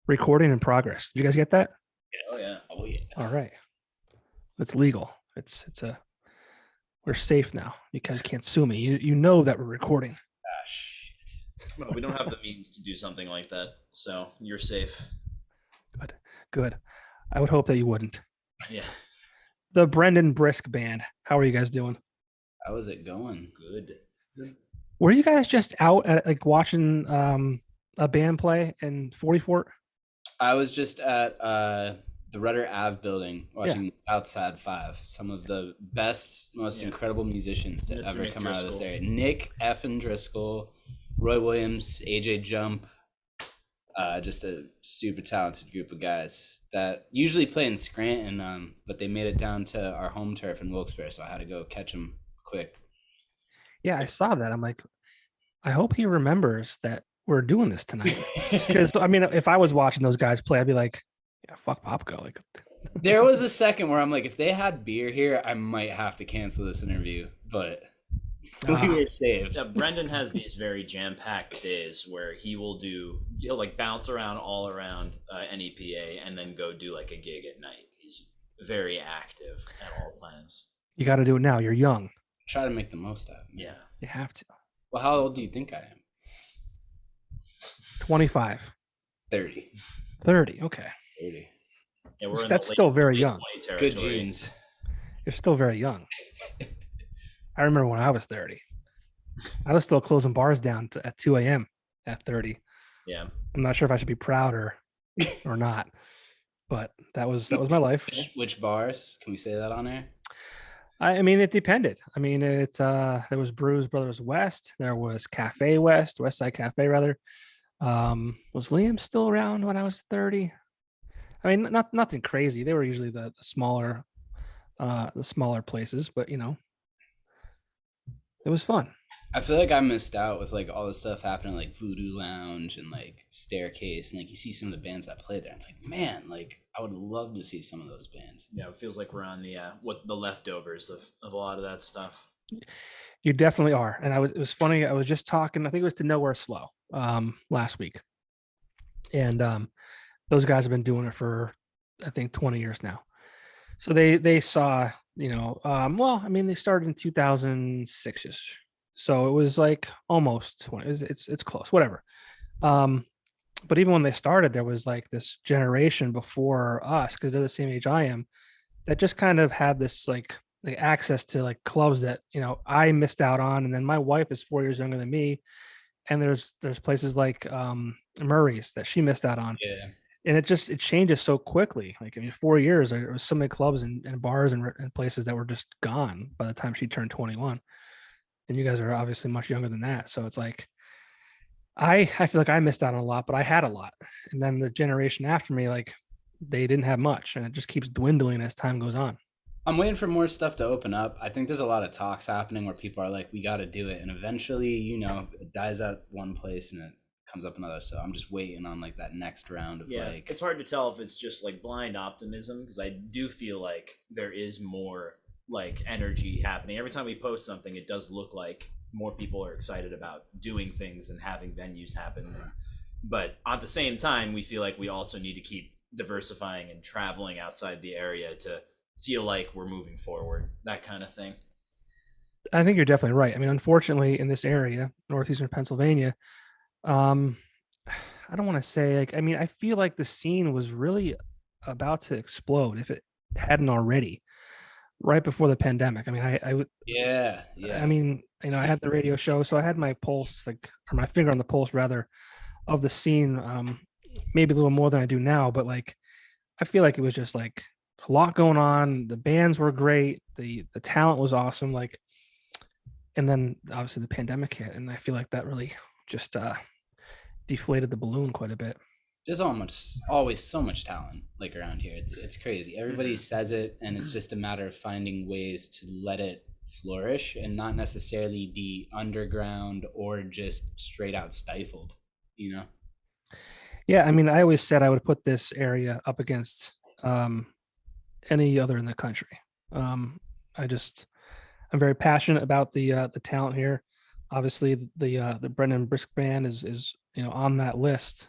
Recording in progress. Did you guys get that? Oh yeah. Oh yeah. All right. It's legal. We're safe now. You guys can't sue me. You know that we're recording. Gosh. Well, we don't have the means to do something like that, so you're safe. Good. Good. I would hope that you wouldn't. Yeah. The Brendan Brisk Band. How are you guys doing? How is it going? Good. Were you guys just out at like watching a band play in 44? I was just at the Rudder Ave building watching Yeah. Outside Five. Some of the best, most incredible musicians to Mr. ever Nick come out of this Driscoll. area. Nick Effin Driscoll, Roy Williams, AJ Jump. Just a super talented group of guys that usually play in Scranton, but they made it down to our home turf in Wilkes-Barre, so I had to go catch them quick. Yeah, I saw that. I'm like, I hope he remembers that we're doing this tonight. Because I mean, if I was watching those guys play, I'd be like, yeah, fuck Popko. Like, There was a second where I'm like, if they had beer here, I might have to cancel this interview, but we were saved. Yeah, Brendan has these very jam-packed days where he'll like bounce around all around NEPA and then go do like a gig at night. He's very active at all times. you got to do it now. You're young. Try to make the most out of it. Yeah. You have to. Well, how old do you think I am? 25, 30. 30. Okay. 30. Yeah, we're in That's the still very young. Good genes. You're still very young. I remember when I was 30. I was still closing bars down at 2 a.m. at 30. Yeah. I'm not sure if I should be proud or not, but that was my life. Which bars? Can we say that on air? I mean, it depended. I mean, there was Brews Brothers West. There was Cafe West, West Side Cafe rather. Was Liam still around when I was 30? I mean, nothing crazy. They were usually the smaller places, but you know, it was fun. I feel like I missed out with like all the stuff happening like Voodoo Lounge and like Staircase, and like you see some of the bands that play there. It's like, man, like I would love to see some of those bands. Yeah, it feels like we're on the the leftovers of a lot of that stuff. You definitely are. And it was funny. I was just talking, I think it was to Nowhere Slow last week. And those guys have been doing it for, I think, 20 years now. So they saw, you know, well, I mean, they started in 2006-ish. So it was like almost 20. It's close, whatever. But even when they started, there was like this generation before us, because they're the same age I am, that just kind of had this like access to like clubs that, you know, I missed out on. And then my wife is 4 years younger than me. And there's places like Murray's that she missed out on. Yeah. And it changes so quickly. Like, I mean, 4 years, there was so many clubs and bars and places that were just gone by the time she turned 21. And you guys are obviously much younger than that. So it's like, I feel like I missed out on a lot, but I had a lot. And then the generation after me, like, they didn't have much, and it just keeps dwindling as time goes on. I'm waiting for more stuff to open up. I think there's a lot of talks happening where people are like, we got to do it. And eventually, you know, it dies at one place and it comes up another. So I'm just waiting on like that next round of like. It's hard to tell if it's just like blind optimism, because I do feel like there is more like energy happening. Every time we post something, it does look like more people are excited about doing things and having venues happen. But at the same time, we feel like we also need to keep diversifying and traveling outside the area to feel like we're moving forward, that kind of thing. I think you're definitely right. I mean, unfortunately, in this area, northeastern Pennsylvania, I don't want to say like, I mean, I feel like the scene was really about to explode if it hadn't already, right before the pandemic. I mean, I Yeah. I mean, you know, I had the radio show, so I had my pulse, like, or my finger on the pulse rather, of the scene, maybe a little more than I do now, but like, I feel like it was just like a lot going on. The bands were great. The talent was awesome. Like, and then obviously the pandemic hit, and I feel like that really just deflated the balloon quite a bit. There's always so much talent like around here. It's crazy. Everybody says it, and it's just a matter of finding ways to let it flourish and not necessarily be underground or just straight out stifled, you know? Yeah, I mean, I always said I would put this area up against any other in the country. I'm very passionate about the talent here. Obviously, the Brendan Brisk Band is you know on that list.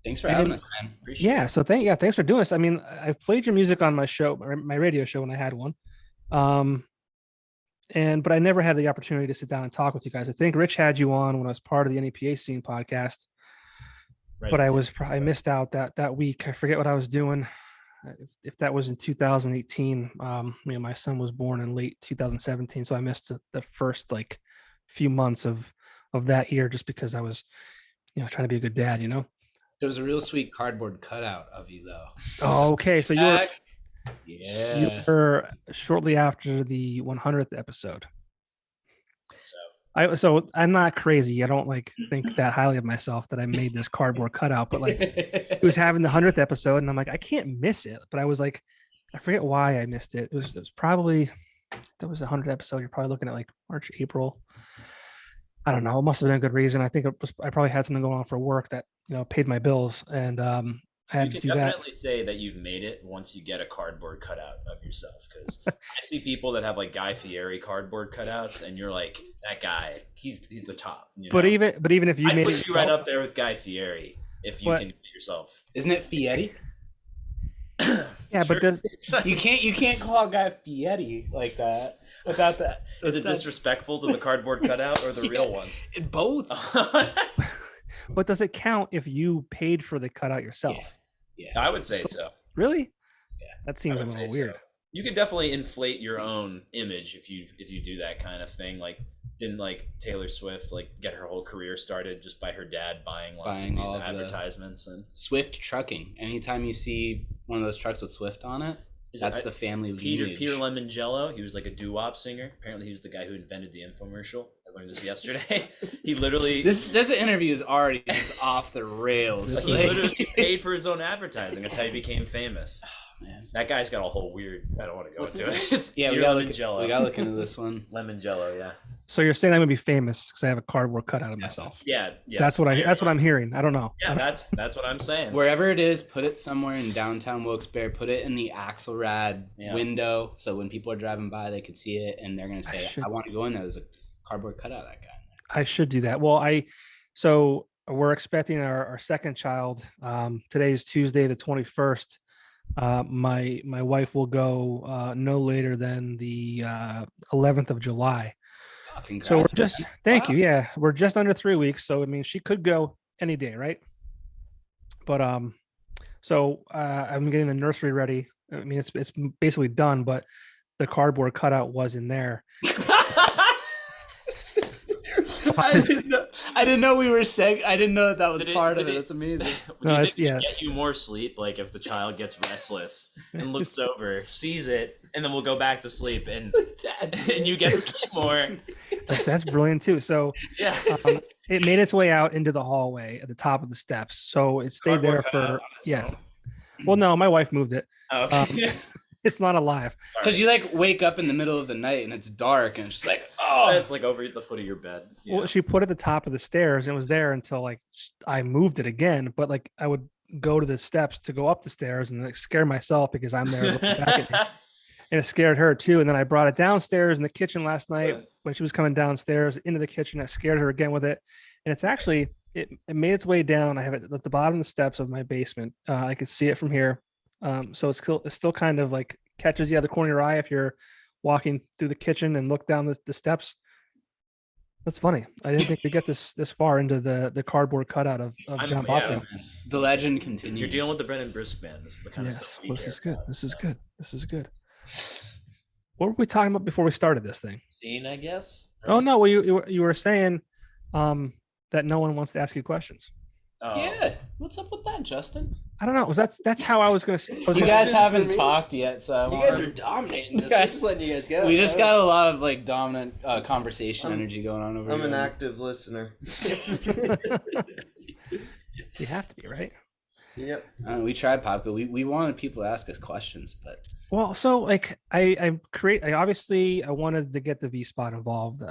Thanks for having us, man. Appreciate it. So thanks for doing this. I mean, I played your music on my show, my radio show when I had one. But I never had the opportunity to sit down and talk with you guys. I think Rich had you on when I was part of the NEPA scene podcast, Right. but I missed out that week. I forget what I was doing. If that was in 2018, my son was born in late 2017, so I missed the first like few months of that year just because I was, trying to be a good dad. There was a real sweet cardboard cutout of you, though. Oh, okay. So you were shortly after the 100th episode. So I'm not crazy. I don't think that highly of myself that I made this cardboard cutout, but it was having the 100th episode, and I'm like, I can't miss it. But I was like, I forget why I missed it. It was probably, that was the 100th episode. You're probably looking at like March, April. I don't know. It must have been a good reason. I think I probably had something going on for work that paid my bills, and I had to do that. You can definitely say that you've made it once you get a cardboard cutout of yourself, because I see people that have like Guy Fieri cardboard cutouts, and you're like, that guy, he's the top. But even if you made it, put you right up there with Guy Fieri if you can do it yourself. Isn't it Fieri? Yeah, sure. But you can't call a guy Fieri like that without that. Is it disrespectful to the cardboard cutout or the real one? Both. But does it count if you paid for the cutout yourself? Yeah, I would say so. Really? Yeah, that seems a little weird. So. You can definitely inflate your own image if you do that kind of thing. Like, didn't Taylor Swift get her whole career started just by her dad buying lots of these advertisements and Swift trucking. Anytime you see one of those trucks with Swift on it, that's the family lineage. Peter Lemongello, he was like a doo-wop singer. Apparently, he was the guy who invented the infomercial. I learned this yesterday. He literally this interview is already just off the rails. He literally paid for his own advertising. That's how he became famous. Man, that guy's got a whole weird. I don't want to go into it. It's we gotta look into this one. Lemongello, yeah. So you're saying I'm gonna be famous because I have a cardboard cutout of myself? Yeah, yes. That's what I'm hearing. I don't know. Yeah, that's what I'm saying. Wherever it is, put it somewhere in downtown Wilkes-Barre. Put it in the Axelrad window, so when people are driving by, they can see it, and they're gonna say, "I want to go in there." There's a cardboard cutout of that guy. I should do that. Well, so we're expecting our second child. Today's Tuesday, the 21st. My wife will go no later than the 11th of July. Oh, congrats, so we're just thank you. Yeah, we're just under 3 weeks. So I mean, she could go any day, right? But so I'm getting the nursery ready. I mean, it's basically done, but the cardboard cutout was in there. I didn't know we were saying. I didn't know that was part of it. That's amazing. Do you think it get you more sleep? Like if the child gets restless and looks over, sees it, and then we'll go back to sleep, and you get to sleep more. That's brilliant too. So yeah, it made its way out into the hallway at the top of the steps. So it stayed there for Well, no, my wife moved it. Okay. It's not alive. Because you wake up in the middle of the night and it's dark and it's just it's over the foot of your bed. Yeah. Well, she put it at the top of the stairs and it was there until I moved it again. But I would go to the steps to go up the stairs and scare myself because I'm there looking back at me. And it scared her too. And then I brought it downstairs in the kitchen last night when she was coming downstairs into the kitchen. I scared her again with it. And it's actually, it made its way down. I have it at the bottom of the steps of my basement. I could see it from here. So it's still kind of catches you at the corner of your eye if you're walking through the kitchen and look down the steps. That's funny. I didn't think we get this far into the cardboard cutout of John Popko. The legend continues. You're dealing with the Brendan Brisk Band. This is the kind of stuff. This is good. This is good. This is good. What were we talking about before we started this thing? Scene, I guess. Right? Oh no, well you were saying that no one wants to ask you questions. Oh. Yeah, what's up with that, Justin? I don't know. That's how I was going to. You guys haven't talked yet, so you guys are dominating this. I'm just letting you guys go. We just got a lot of dominant conversation energy going on over here. I'm an active listener. You have to be, right? Yep. We tried Popko. We wanted people to ask us questions, but so I obviously I wanted to get the V Spot involved.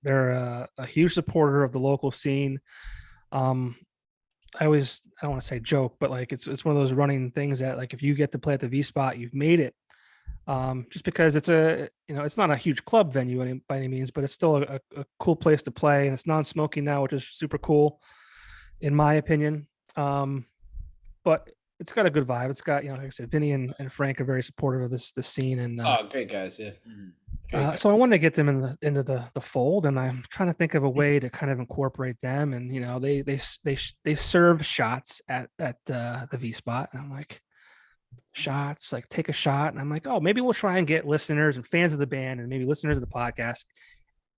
They're a huge supporter of the local scene. I don't want to say joke, but it's one of those running things that if you get to play at the V Spot, you've made it. Just because it's it's not a huge club venue by any means, but it's still a cool place to play, and it's non-smoking now, which is super cool, in my opinion. but it's got a good vibe. It's got, like I said, Vinny and Frank are very supportive of this scene, and great guys, yeah. so I wanted to get them into the fold, and I'm trying to think of a way to kind of incorporate them. And they serve shots at the V Spot, and I'm like, shots, like take a shot, and I'm like, oh, maybe we'll try and get listeners and fans of the band, and maybe listeners of the podcast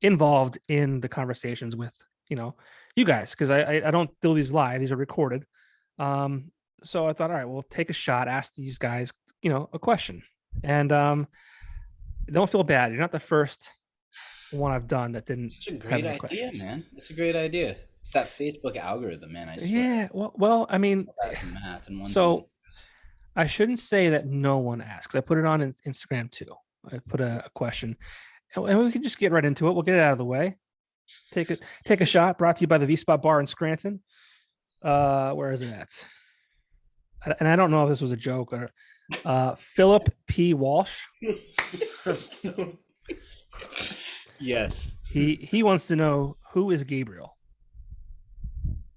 involved in the conversations with you guys, because I don't do these live; these are recorded. So I thought, all right, we'll take a shot, ask these guys, a question, and don't feel bad. You're not the first one I've done that didn't. Such a great idea, questions. Man. It's a great idea. It's that Facebook algorithm, man. I swear. Yeah. Well, I mean, math and so I shouldn't say that no one asks. I put it on Instagram too. I put a question, and we can just get right into it. We'll get it out of the way. Take a shot. Brought to you by the V Spot Bar in Scranton. Where is it at? And I don't know if this was a joke or. Philip P. Walsh. Yes. He wants to know, who is Gabriel?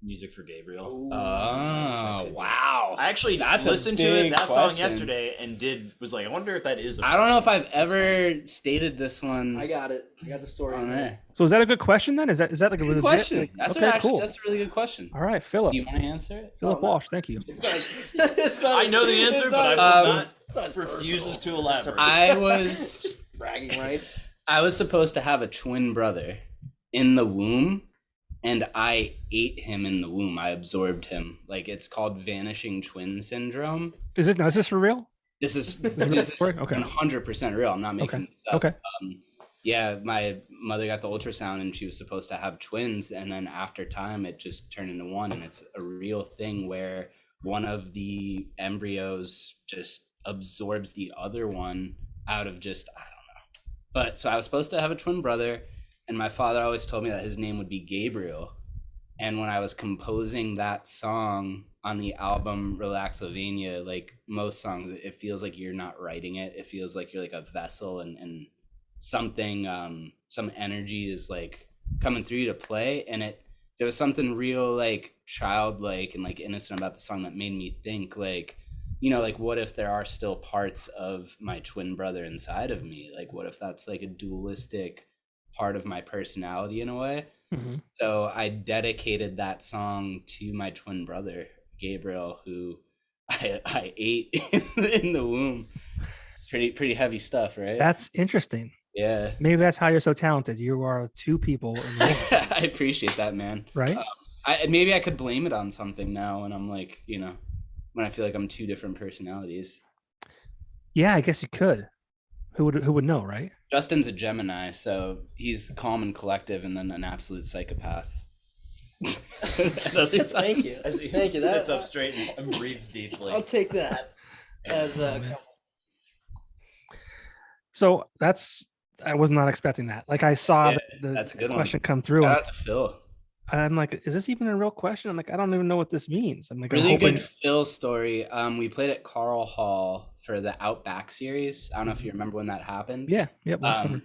Music for Gabriel. Oh, wow. I actually listened to that song yesterday and was like, I wonder if that is I don't know if I've ever stated this one. I got it. I got the story on there. So is that a good question then? Is that like a legit question? That's cool. That's a really good question. All right, Philip. Do you want to answer it? Philip Walsh, thank you. I know the answer, but I refuses to elaborate. I was just bragging rights. I was supposed to have a twin brother in the womb, and I ate him in the womb. I absorbed him. Like, it's called vanishing twin syndrome. Is this for real? This is 100% real. I'm not making this up. Okay. Yeah, my mother got the ultrasound and she was supposed to have twins, and then after time it just turned into one, and it's a real thing where one of the embryos just absorbs the other one out of just, I don't know. But so I was supposed to have a twin brother, and my father always told me that his name would be Gabriel. And when I was composing that song on the album Relaxylvania, like most songs, it feels like you're not writing it. It feels like you're like a vessel, and something, some energy is like coming through you to play. And there was something real like childlike and like innocent about the song that made me think like, like what if there are still parts of my twin brother inside of me? Like what if that's like a dualistic part of my personality in a way? Mm-hmm. So I dedicated that song to my twin brother, Gabriel, who I ate in the womb. Pretty heavy stuff, right? That's interesting. Yeah. Maybe that's how you're so talented. You are two people in the womb. I appreciate that, man. Right? Maybe I could blame it on something now when I'm like, when I feel like I'm two different personalities. Yeah, I guess you could. Who would know, right? Justin's a Gemini, so he's calm and collective, and then an absolute psychopath. Thank you. As he sits up straight and breathes deeply. I'll take that as a. So I was not expecting that. Like I saw the question come through. Shout out to Phil. I'm like, is this even a real question? I'm like, I don't even know what this means. I'm like, really good Phil story. We played at Carl Hall for the Outback series. I don't know if you remember when that happened. Yeah. Yep. Last summer.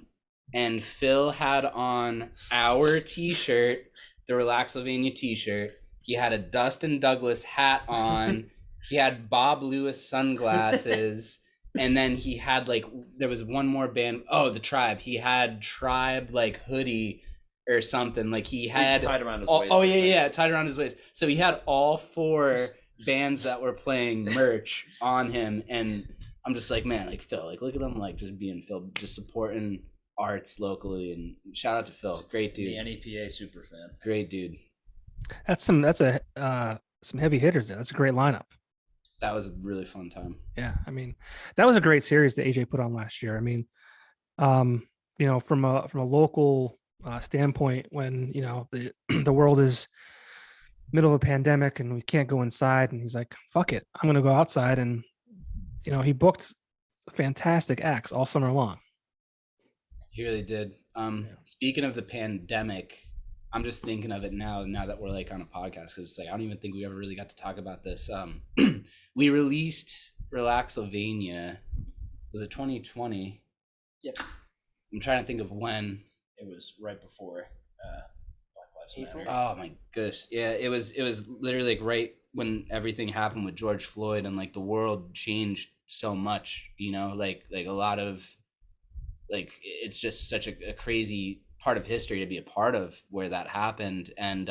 And Phil had on our t-shirt, the Relaxylvania t-shirt. He had a Dustin Douglas hat on. He had Bob Lewis sunglasses. And then he had there was one more band. Oh, the Tribe. He had Tribe hoodie or something. Like he had tied around his waist. Oh yeah, tied around his waist. So he had all four bands that were playing merch on him, and I'm just like, man, Phil, look at him, just being Phil, just supporting arts locally. And shout out to Phil, great dude. The NEPA super fan. Great dude. That's some heavy hitters there. That's a great lineup. That was a really fun time. Yeah, I mean, that was a great series that AJ put on last year. I mean, from a local standpoint, when the world is middle of a pandemic and we can't go inside, and he's like, "Fuck it, I'm gonna go outside," and he booked fantastic acts all summer long. He really did. Speaking of the pandemic, I'm just thinking of it now that we're on a podcast, because it's I don't even think we ever really got to talk about this. We released Relaxylvania. Was it 2020? Yep. I'm trying to think of when. It was right before Black Lives April? Matter. Oh my gosh. Yeah, it was literally like right when everything happened with George Floyd, and like the world changed so much, you know, like a lot of, like, it's just such a crazy part of history to be a part of where that happened. And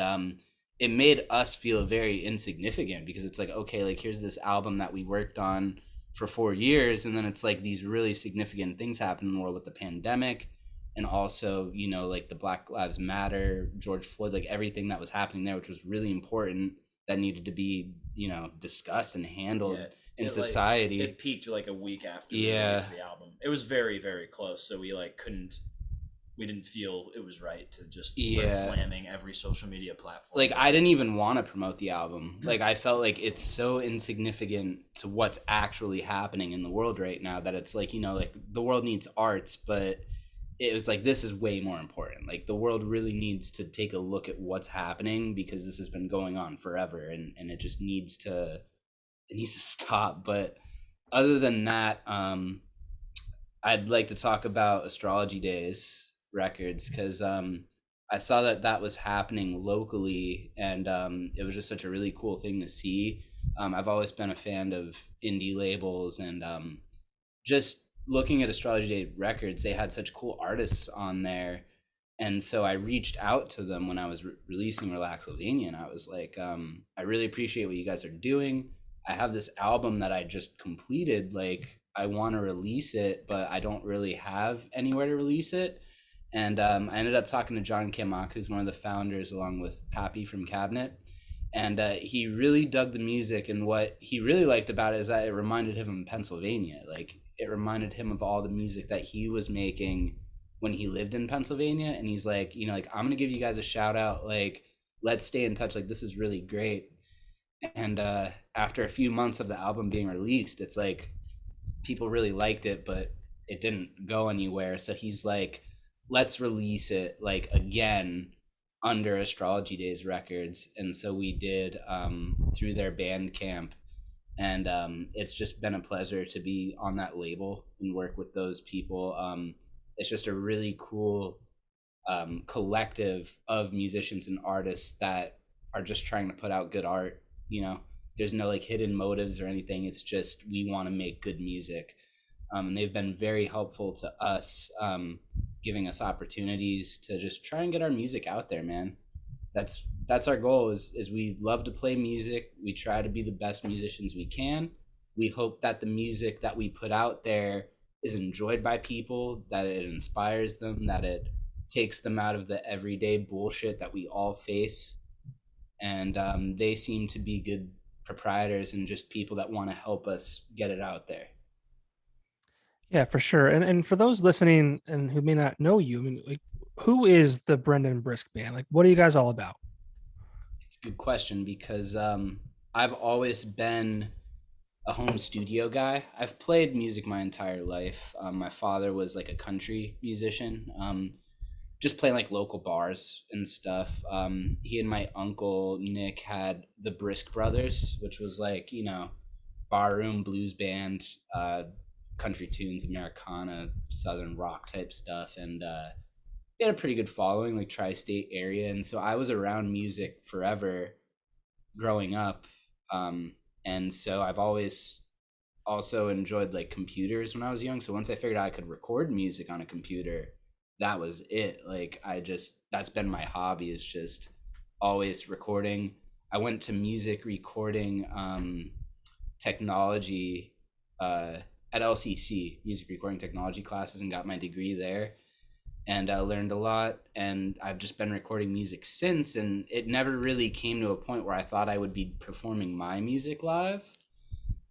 it made us feel very insignificant, because it's like, okay, like here's this album that we worked on for 4 years, and then it's like these really significant things happen in the world with the pandemic, and also, you know, like the Black Lives Matter, George Floyd, like everything that was happening there, which was really important, that needed to be, you know, discussed and handled in society. It peaked like a week after we Yeah. released the album. It was very, very close, so we like we didn't feel it was right to just start slamming every social media platform. Like, I didn't even want to promote the album. Like, I felt like it's so insignificant to what's actually happening in the world right now, that it's like, you know, like the world needs arts, but it was like, this is way more important. Like, the world really needs to take a look at what's happening, because this has been going on forever, and it just needs to stop. But other than that, I'd like to talk about Astrology Days Records, because I saw that was happening locally, and it was just such a really cool thing to see. I've always been a fan of indie labels, and just looking at Astrology Day Records, they had such cool artists on there. And so I reached out to them when I was releasing Relaxylvania, and I was like, I really appreciate what you guys are doing. I have this album that I just completed. Like, I want to release it, but I don't really have anywhere to release it. And I ended up talking to John Kimmock, who's one of the founders, along with Pappy from Cabinet. And he really dug the music. And what he really liked about it is that it reminded him of Pennsylvania. Like, it reminded him of all the music that he was making when he lived in Pennsylvania. And he's like, you know, like, I'm going to give you guys a shout out. Like, let's stay in touch. Like, this is really great. And after a few months of the album being released, it's like people really liked it, but it didn't go anywhere. So he's like, let's release it like again under Astrology Days Records. And so we did through their Bandcamp. And it's just been a pleasure to be on that label and work with those people. It's just a really cool collective of musicians and artists that are just trying to put out good art. You know, there's no like hidden motives or anything. It's just, we want to make good music. And they've been very helpful to us, giving us opportunities to just try and get our music out there, man. That's our goal, is we love to play music. We try to be the best musicians we can. We hope that the music that we put out there is enjoyed by people, that it inspires them, that it takes them out of the everyday bullshit that we all face. And they seem to be good proprietors and just people that want to help us get it out there. Yeah, for sure. And for those listening and who may not know you, I mean, like, who is the Brendan Brisk Band? Like, what are you guys all about? It's a good question, because I've always been a home studio guy. I've played music my entire life. My father was like a country musician, just playing like local bars and stuff. He and my uncle Nick had the Brisk Brothers, which was like, you know, barroom blues band, country tunes, Americana, Southern rock type stuff. And they had a pretty good following, like tri-state area. And so I was around music forever growing up. And so I've always also enjoyed like computers when I was young. So once I figured out I could record music on a computer, that was it. Like, that's been my hobby, is just always recording. I went to music recording technology at LCC, music recording technology classes, and got my degree there. And I learned a lot, and I've just been recording music since. And it never really came to a point where I thought I would be performing my music live.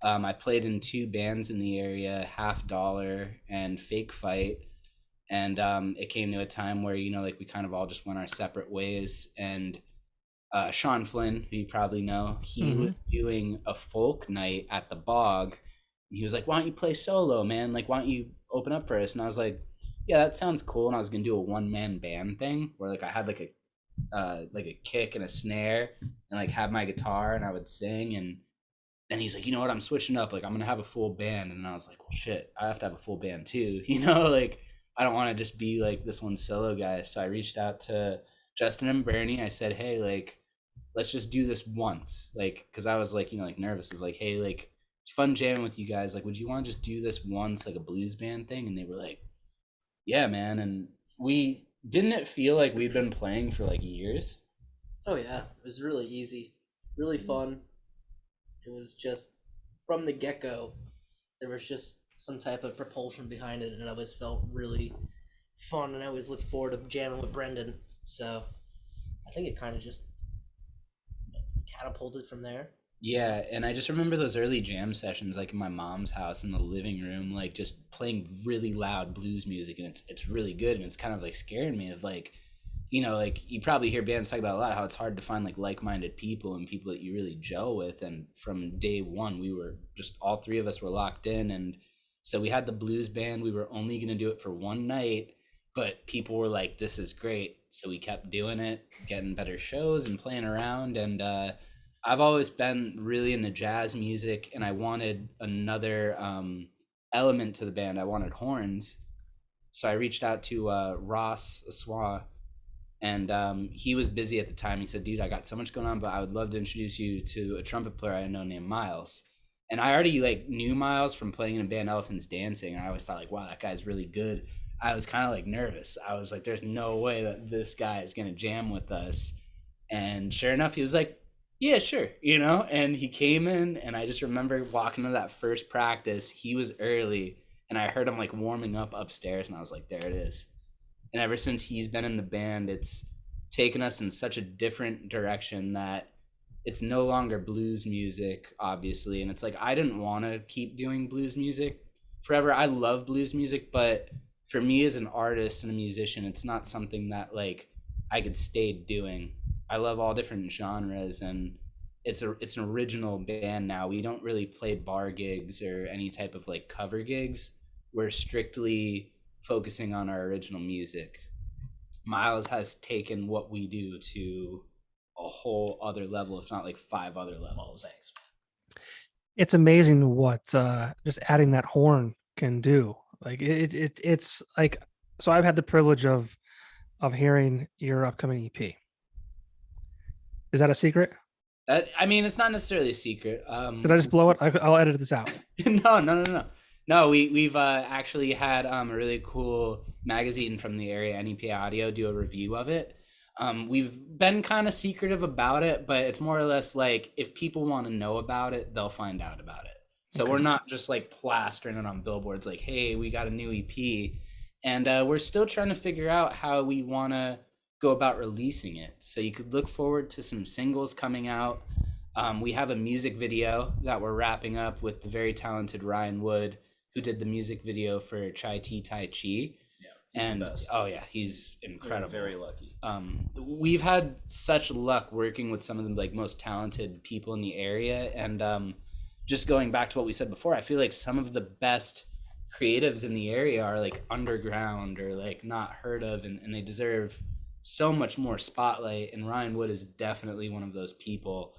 I played in 2 bands in the area, Half Dollar and Fake Fight. And it came to a time where, you know, like, we kind of all just went our separate ways. And Sean Flynn, who you probably know, he was doing a folk night at the Bog. He was like, why don't you play solo, man? Like, why don't you open up for us? And I was like, yeah, that sounds cool. And I was going to do a one-man band thing where, like, I had like a kick and a snare and like had my guitar and I would sing. And then he's like, you know what, I'm switching up. Like, I'm going to have a full band. And I was like, well, shit, I have to have a full band too. You know, like, I don't want to just be like this one solo guy. So I reached out to Justin and Bernie, I said, hey, like, let's just do this once. Like, cause I was like, like nervous of like, hey, like, it's fun jamming with you guys. Like, would you want to just do this once, like a blues band thing? And they were like, yeah, man. And we didn't it feel like we'd been playing for like years? Oh yeah, it was really easy, really fun. It was just from the get go, there was just some type of propulsion behind it, and it always felt really fun. And I always looked forward to jamming with Brendan. So I think it kind of just catapulted from there. Yeah, and I just remember those early jam sessions, like in my mom's house in the living room, like just playing really loud blues music, and it's really good, and it's kind of like scaring me of like, like you probably hear bands talk about a lot how it's hard to find like like-minded people and people that you really gel with, and from day one, we were just all three of us were locked in, and so we had the blues band. We were only gonna do it for one night, but people were like, "This is great," so we kept doing it, getting better shows and playing around, and I've always been really into jazz music, and I wanted another element to the band. I wanted horns. So I reached out to Ross Aswa, and he was busy at the time. He said, dude, I got so much going on, but I would love to introduce you to a trumpet player I know named Miles. And I already like knew Miles from playing in a band Elephants Dancing, and I always thought like, wow, that guy's really good. I was kind of like nervous. I was like, there's no way that this guy is going to jam with us. And sure enough, he was like, yeah, sure, and he came in, and I just remember walking to that first practice. He was early, and I heard him like warming up upstairs, and I was like, there it is. And ever since he's been in the band, it's taken us in such a different direction that it's no longer blues music, obviously. And it's like, I didn't want to keep doing blues music forever. I love blues music, but for me as an artist and a musician, it's not something that like I could stay doing. I love all different genres, and it's an original band now. We don't really play bar gigs or any type of like cover gigs. We're strictly focusing on our original music. Miles has taken what we do to a whole other level, if not like 5 other levels. Oh, thanks. It's amazing what just adding that horn can do. Like it's like, so I've had the privilege of hearing your upcoming EP. Is that a secret? I mean, it's not necessarily a secret. Did I just blow it? I'll edit this out. No, we've actually had a really cool magazine from the area, NEP Audio, do a review of it. We've been kind of secretive about it, but it's more or less like if people want to know about it, they'll find out about it. So We're not just like plastering it on billboards like, hey, we got a new EP. And we're still trying to figure out how we want to go about releasing it. So you could look forward to some singles coming out. We have a music video that we're wrapping up with the very talented Ryan Wood, who did the music video for Chai Tea Tai Chi. And the best. Oh yeah, he's incredible. We're very lucky. We've had such luck working with some of the like most talented people in the area, and just going back to what we said before, I feel like some of the best creatives in the area are like underground or like not heard of, and they deserve so much more spotlight, and Ryan Wood is definitely one of those people.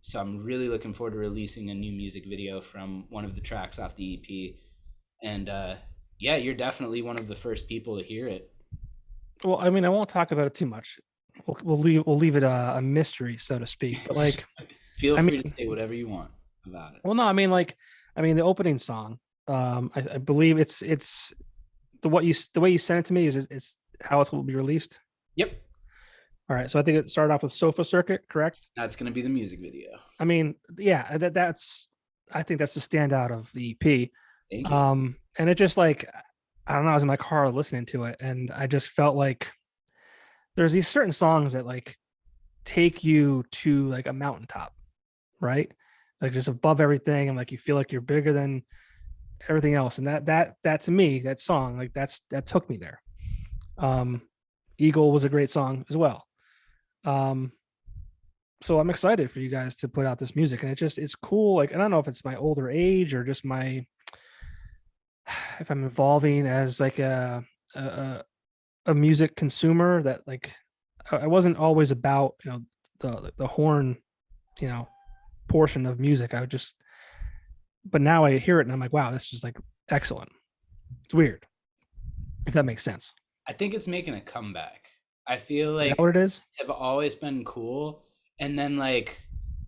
So I'm really looking forward to releasing a new music video from one of the tracks off the EP, and yeah, you're definitely one of the first people to hear it. Well, I mean, I won't talk about it too much. We'll leave it a mystery, so to speak. But like, feel free to say whatever you want about it. Well, no, I mean the opening song. I believe it's the way you sent it to me is how it's going to be released. Yep. All right, so I think it started off with Sofa Circuit, correct? That's going to be the music video. I mean, yeah, I think that's the standout of the EP. Thank you. And it just like, I don't know, I was in my car listening to it, and I just felt like there's these certain songs that like take you to like a mountaintop, right? Like just above everything, and like you feel like you're bigger than everything else. And that to me, that song, like that took me there. Eagle was a great song as well. So I'm excited for you guys to put out this music, and it's cool. Like, I don't know if it's my older age or just if I'm evolving as like a music consumer, that like I wasn't always about, the horn, portion of music. But now I hear it and I'm like, wow, this is like excellent. It's weird, if that makes sense. I think it's making a comeback. I feel Is like that what it is? have always been cool, and then like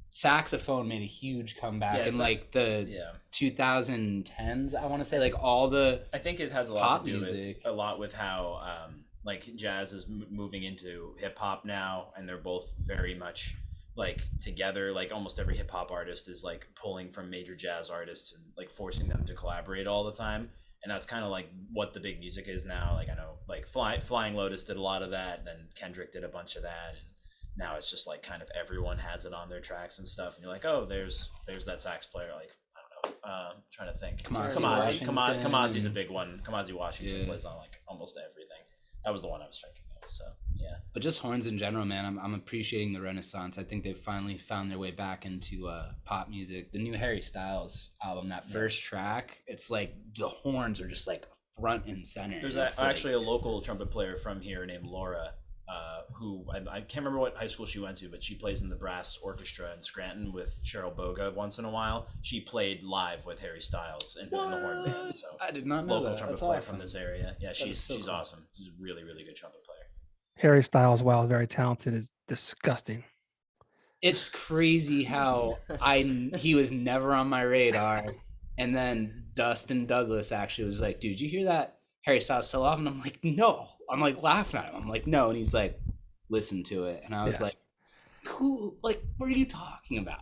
saxophone made a huge comeback Yeah, in like the Yeah, 2010s. I want to say like all the I think it has a lot pop to do music. with how like jazz is moving into hip hop now, and they're both very much like together. Like almost every hip hop artist is like pulling from major jazz artists and like forcing them to collaborate all the time. And that's kind of like what the big music is now. Like I know like Flying Lotus did a lot of that, and then Kendrick did a bunch of that, and now it's just like kind of everyone has it on their tracks and stuff. And you're like, oh, there's that sax player. Like I don't know, trying to think. Kamazi's a big one. Kamazi Washington plays on like almost everything. That was the one I was thinking of. So yeah. But just horns in general, man. I'm appreciating the renaissance. I think they've finally found their way back into pop music. The new Harry Styles album, that first track, it's like the horns are just like front and center. There's actually a local trumpet player from here named Laura, who I can't remember what high school she went to, but she plays in the brass orchestra in Scranton with Cheryl Boga once in a while. She played live with Harry Styles in the horn band. So I did not know local that. trumpet That's player awesome. from this area. Yeah, she's cool. awesome. She's a really, really good trumpet player. Harry Styles, while very talented, is disgusting. It's crazy how he was never on my radar, and then Dustin Douglas actually was like, "Dude, you hear that Harry Styles solo album?" And I'm like, "No." I'm like laughing at him. I'm like, "No," and he's like, "Listen to it," and I was like, "Who? Like, what are you talking about?"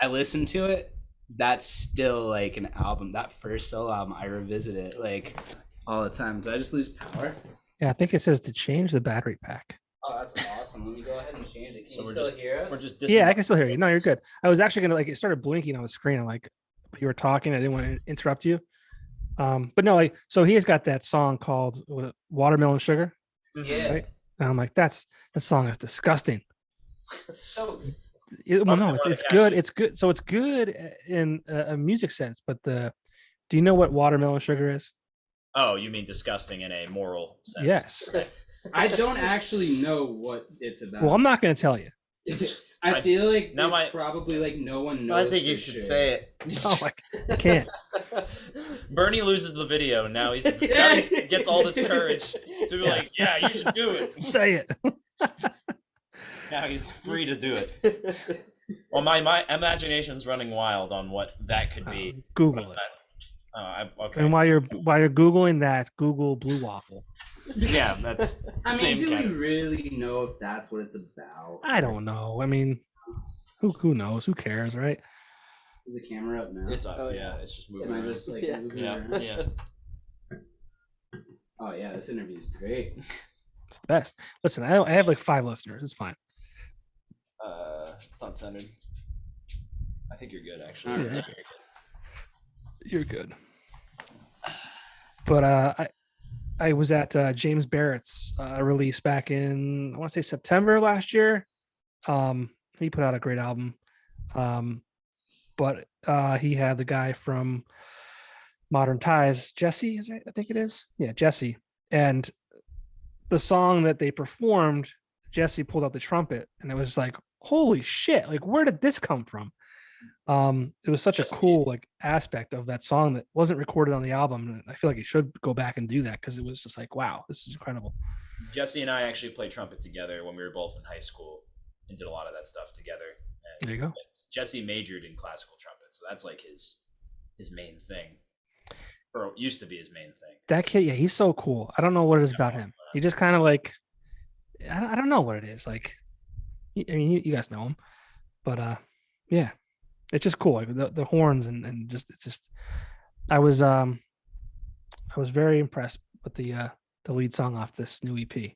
I listened to it. That's still like an album. That first solo album, I revisit it like all the time. Did I just lose power? Yeah, I think it says to change the battery pack. Oh, that's awesome. Let me go ahead and change it. Can So you we're still just hear us? we're just Yeah, I can still hear you. No, you're good. I was actually gonna like it started blinking on the screen. I'm like, you were talking. I didn't want to interrupt you. But no, like so he has got that song called Watermelon Sugar. Yeah. Right? And I'm like, that song is disgusting. So Well, no, it's good. It's good. So it's good in a music sense. But do you know what watermelon sugar is? Oh, you mean disgusting in a moral sense? Yes. I don't actually know what it's about. Well, I'm not going to tell you. I feel like now it's probably like no one knows. I think you for should sure. say it. Oh, I can't. Bernie loses the video. Now he gets all this courage to be like, yeah, you should do it. Say it. Now he's free to do it. Well, my imagination's running wild on what that could be. Google it. Okay. And while you're Googling that, Google blue waffle. Yeah, that's. I mean, same do we kind of- really know if that's what it's about? I don't know. I mean, who knows? Who cares, right? Is the camera up now? It's up. Oh, yeah, yeah. it's just moving Am I around. just like Yeah. moving Yeah, around? yeah. Oh yeah, this interview is great. It's the best. Listen, I have like 5 listeners. It's fine. It's not centered. I think you're good, actually. All Yeah, right. you're good. But I was at James Barrett's release back in I want to say September last year. He put out a great album. But he had the guy from Modern Ties, Jesse, I think it is. Yeah, Jesse. And the song that they performed, Jesse pulled out the trumpet, and it was just like, holy shit! Like, where did this come from? It was such a cool like aspect of that song that wasn't recorded on the album, and I feel like he should go back and do that because it was just like, wow, this is incredible. Jesse and I actually played trumpet together when we were both in high school and did a lot of that stuff together. And There you go. Jesse majored in classical trumpet, so that's like his main thing, or used to be his main thing. That kid, yeah, he's so cool. I don't know what it is about him. He just kind of like, I don't know what it is. Like, I mean, you guys know him, but yeah, it's just cool. Like the horns and just it's just, I was very impressed with the lead song off this new EP.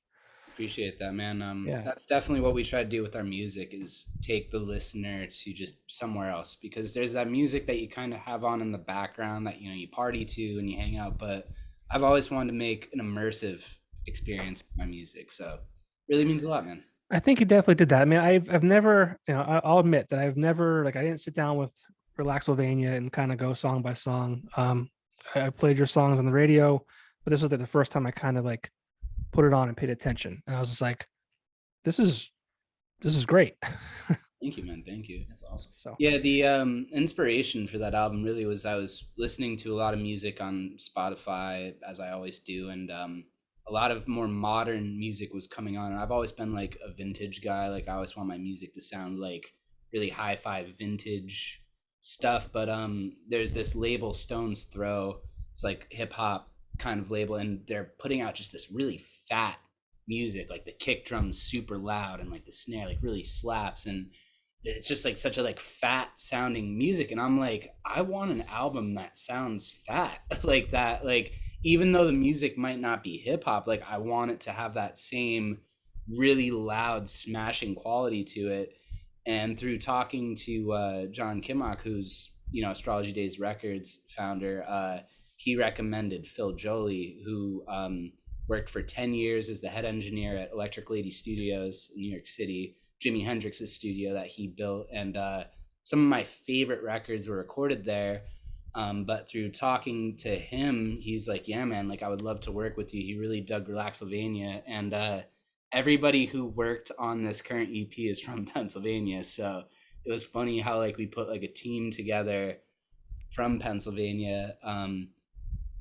Appreciate that, man. Yeah. That's definitely what we try to do with our music is take the listener to just somewhere else, because there's that music that you kind of have on in the background that you party to and you hang out, but I've always wanted to make an immersive experience with my music, so it really means a lot, man. I think he definitely did that. I mean, I've never, I'll admit that I've never I didn't sit down with Relaxylvania and kind of go song by song. I played your songs on the radio, but this was like the first time I kind of like put it on and paid attention, and I was just like, this is great. Thank you, man. Thank you. That's awesome. So Yeah, the inspiration for that album really was I was listening to a lot of music on Spotify, as I always do, and a a lot of more modern music was coming on. And I've always been like a vintage guy. Like I always want my music to sound like really hi-fi vintage stuff. But there's this label, Stone's Throw. It's like hip hop kind of label, and they're putting out just this really fat music. Like the kick drum's super loud, and like the snare like really slaps, and it's just like such a like fat sounding music. And I'm like, I want an album that sounds fat like that. Like even though the music might not be hip hop, like I want it to have that same really loud smashing quality to it. And through talking to John Kimmock, who's Astrology Days Records founder, he recommended Phil Jolie, who worked for 10 years as the head engineer at Electric Lady Studios in New York City, Jimi Hendrix's studio that he built. And some of my favorite records were recorded there. But through talking to him, he's like, yeah, man, like I would love to work with you. He really dug Relaxylvania. And everybody who worked on this current EP is from Pennsylvania. So it was funny how like we put like a team together from Pennsylvania.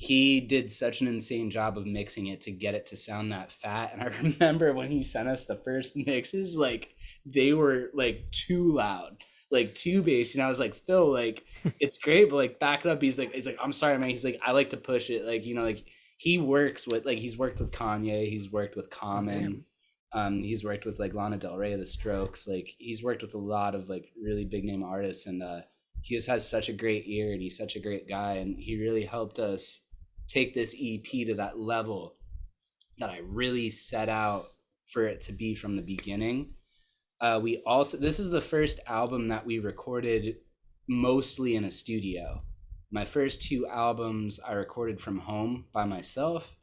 He did such an insane job of mixing it to get it to sound that fat. And I remember when he sent us the first mixes, like they were like too loud, like too bass. And I was like, Phil, like it's great, but like back it up. He's like, I'm sorry, man. He's like, I like to push it. Like, like he works with, like, he's worked with Kanye, he's worked with Common. He's worked with like Lana Del Rey, The Strokes. Like he's worked with a lot of like really big name artists, and he just has such a great ear, and he's such a great guy, and he really helped us take this EP to that level that I really set out for it to be from the beginning. This is the first album that we recorded mostly in a studio. My first two albums I recorded from home by myself.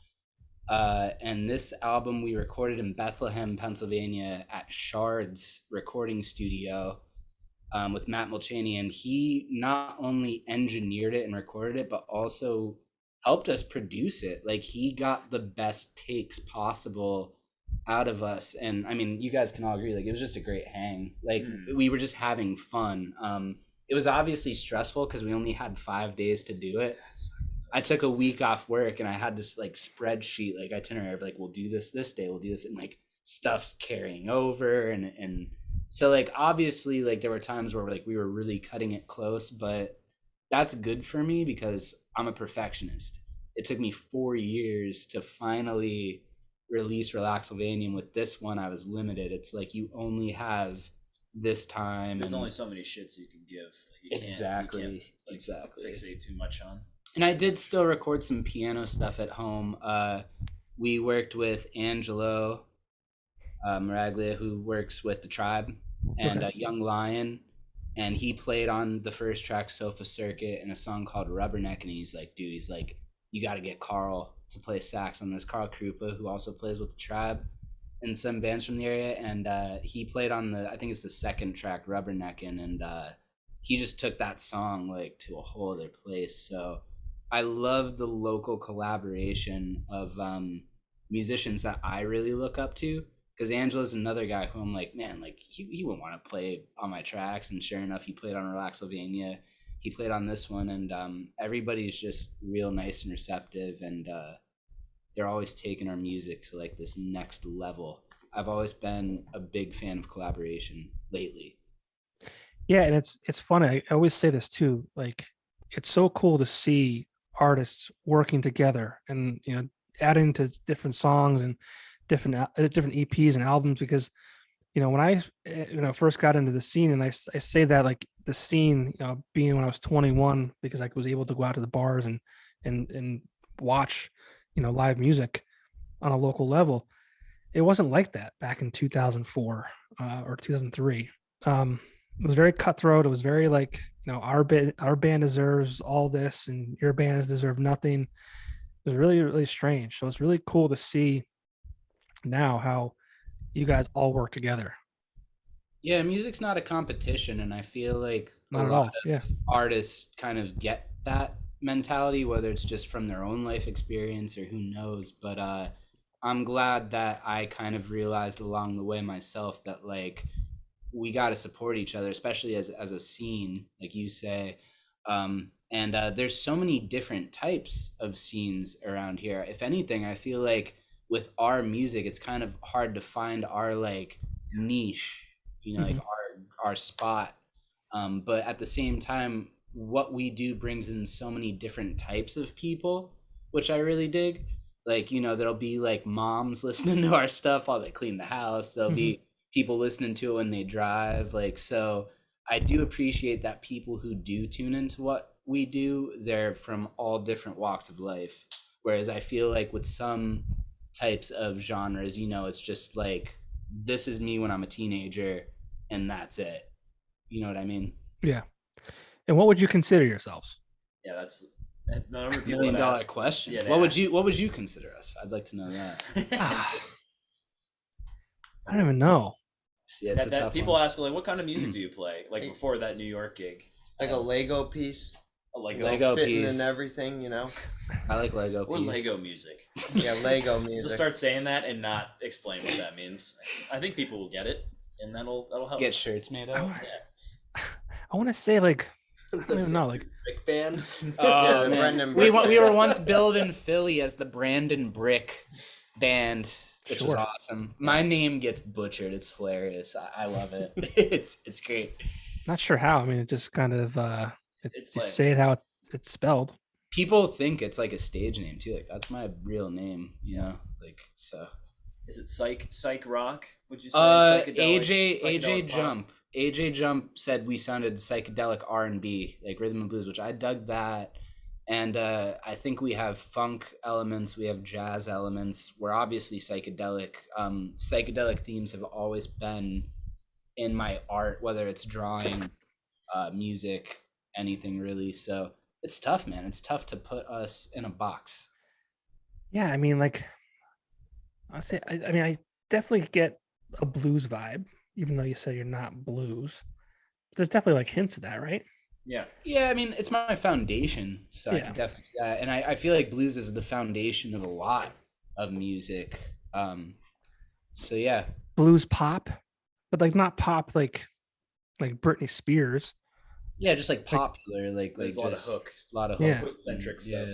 And this album we recorded in Bethlehem, Pennsylvania at Shard's recording studio with Matt Mulchaney. And he not only engineered it and recorded it, but also helped us produce it. Like he got the best takes possible out of us. And I mean, you guys can all agree, like it was just a great hang. Like we were just having fun. It was obviously stressful because we only had 5 days to do it. I took a week off work and I had this like spreadsheet, like itinerary of like, we'll do this day, we'll do this, and like stuff's carrying over. And so like, obviously like there were times where like we were really cutting it close, but that's good for me because I'm a perfectionist. It took me 4 years to finally release Relaxylvania. With this one, I was limited. It's like you only have this time. There's only so many shits you can give. Exactly. Fixate too much on. And I did still record some piano stuff at home. We worked with Angelo Maraglia, who works with The Tribe, and Young Lion. And he played on the first track, Sofa Circuit, and a song called Rubberneck. And he's like, dude, you got to get Carl to play sax on this. Carl Krupa, who also plays with The Tribe and some bands from the area. And he played on I think it's the second track, Rubberneckin'. And he just took that song like to a whole other place. So I love the local collaboration of musicians that I really look up to. Because Angelo's another guy who I'm like, man, like he wouldn't want to play on my tracks. And sure enough, he played on Relaxylvania. He played on this one. And everybody's just real nice and receptive. And they're always taking our music to like this next level. I've always been a big fan of collaboration lately. Yeah, and it's funny. I always say this too. Like, it's so cool to see artists working together and adding to different songs and different EPs and albums, because when I first got into the scene, and I say that like the scene being when I was 21, because I was able to go out to the bars and watch live music on a local level. It wasn't like that back in 2004 or 2003. It was very cutthroat. It was very like our band deserves all this and your bands deserve nothing. It was really, really strange. So it's really cool to see now how you guys all work together. Yeah, music's not a competition, and I feel like Not at all. Yeah, artists kind of get that mentality, whether it's just from their own life experience or who knows. But I'm glad that I kind of realized along the way myself that like we got to support each other, especially as a scene, like you say. And there's so many different types of scenes around here. If anything, I feel like with our music, it's kind of hard to find our like niche, like our spot. But at the same time, what we do brings in so many different types of people, which I really dig. Like, there'll be like moms listening to our stuff while they clean the house. There'll be people listening to it when they drive. Like, so I do appreciate that people who do tune into what we do, they're from all different walks of life. Whereas I feel like with some types of genres, it's just like, this is me when I'm a teenager and that's it. You know what I mean? Yeah. And what would you consider yourselves? Yeah, that's the number of $1 people million that ask. question. Yeah, What would you consider us? I'd like to know that. I don't even know. Yeah, it's a tough people one. ask, like, what kind of music do you play? Like before that New York gig, Like a Lego piece, a Lego fitting piece and everything, I like Lego or piece. Lego music. Yeah, Lego Just music. start saying that and not explain what that means. I think people will get it, and that'll help. Get shirts made up. I want to say like, I don't even know, like Big band. Yeah, the Man. Brendan we Brisk we were Band. once billed in Philly as the Brandon Brick Band, which was Sure. awesome. My name gets butchered. It's hilarious. I love it. It's great. not sure how. I mean, it just kind of It's just like- say it how it's spelled. People think it's like a stage name too. Like, that's my real name, like, so. Is it psych rock? Would you say AJ psychedelic pop? Jump. AJ Jump said we sounded psychedelic R&B, like rhythm and blues, which I dug that. And I think we have funk elements, we have jazz elements. We're obviously psychedelic. Psychedelic themes have always been in my art, whether it's drawing, music, anything really. So it's tough, man. It's tough to put us in a box. Yeah, I mean, like I say, I mean, I definitely get a blues vibe, even though you say you're not blues. There's definitely like hints of that, right? Yeah. Yeah, I mean, it's my foundation, so I Yeah. can definitely see that. And I feel like blues is the foundation of a lot of music. So yeah. Blues pop, but like not pop like Britney Spears. Yeah, just like popular, like There's a lot of hook. a lot of Yeah. hook Hook-centric stuff.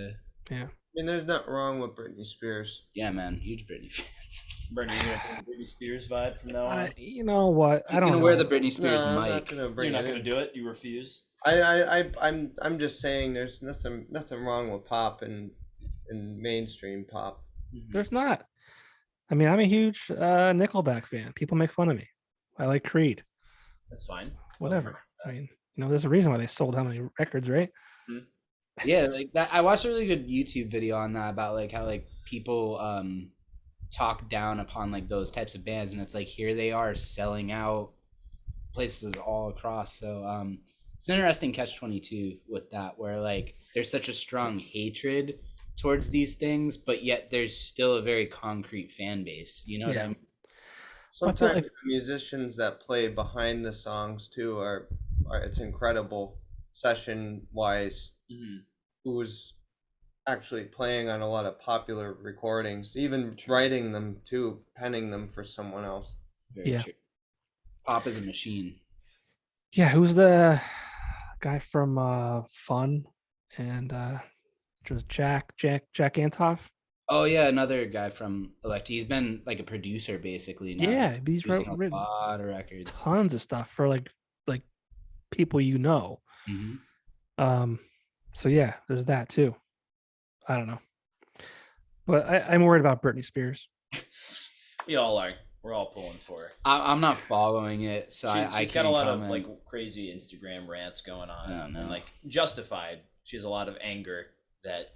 Yeah, I mean, there's nothing wrong with Britney Spears. yeah, man, huge Britney fans. Brendan, you got the Britney Spears vibe from now on? You know what? I I'm don't gonna know. wear the Britney Spears No, I'm not mic. gonna You're bring not it going to in. do it? You refuse? I'm just saying there's nothing wrong with pop and mainstream pop. There's not. I mean, I'm a huge Nickelback fan. People make fun of me. I like Creed. That's fine. Whatever. I mean, there's a reason why they sold how many records, right? Yeah, like that. I watched a really good YouTube video on that about like how like people talk down upon like those types of bands, and it's like here they are selling out places all across. So it's an interesting catch-22 with that, where like there's such a strong hatred towards these things, but yet there's still a very concrete fan base. You know what I Yeah. mean? Sometimes like- the musicians that play behind the songs too are it's incredible session wise. Who's actually playing on a lot of popular recordings, even writing them too, penning them for someone else. Very Yeah. true. Pop is a machine. Yeah, who's the guy from Fun and just Jack Antoff? Oh yeah, another guy from Elect. He's been like a producer basically now. Yeah, he's Producing written a lot of records. tons of stuff for like people Mhm. So yeah, there's that too. I don't know, but I'm worried about Britney Spears. We all are. We're all pulling for her. I'm not following it, so I She's can't got a lot comment. of like crazy Instagram rants going on, Oh, no. and like justified. She has a lot of anger that,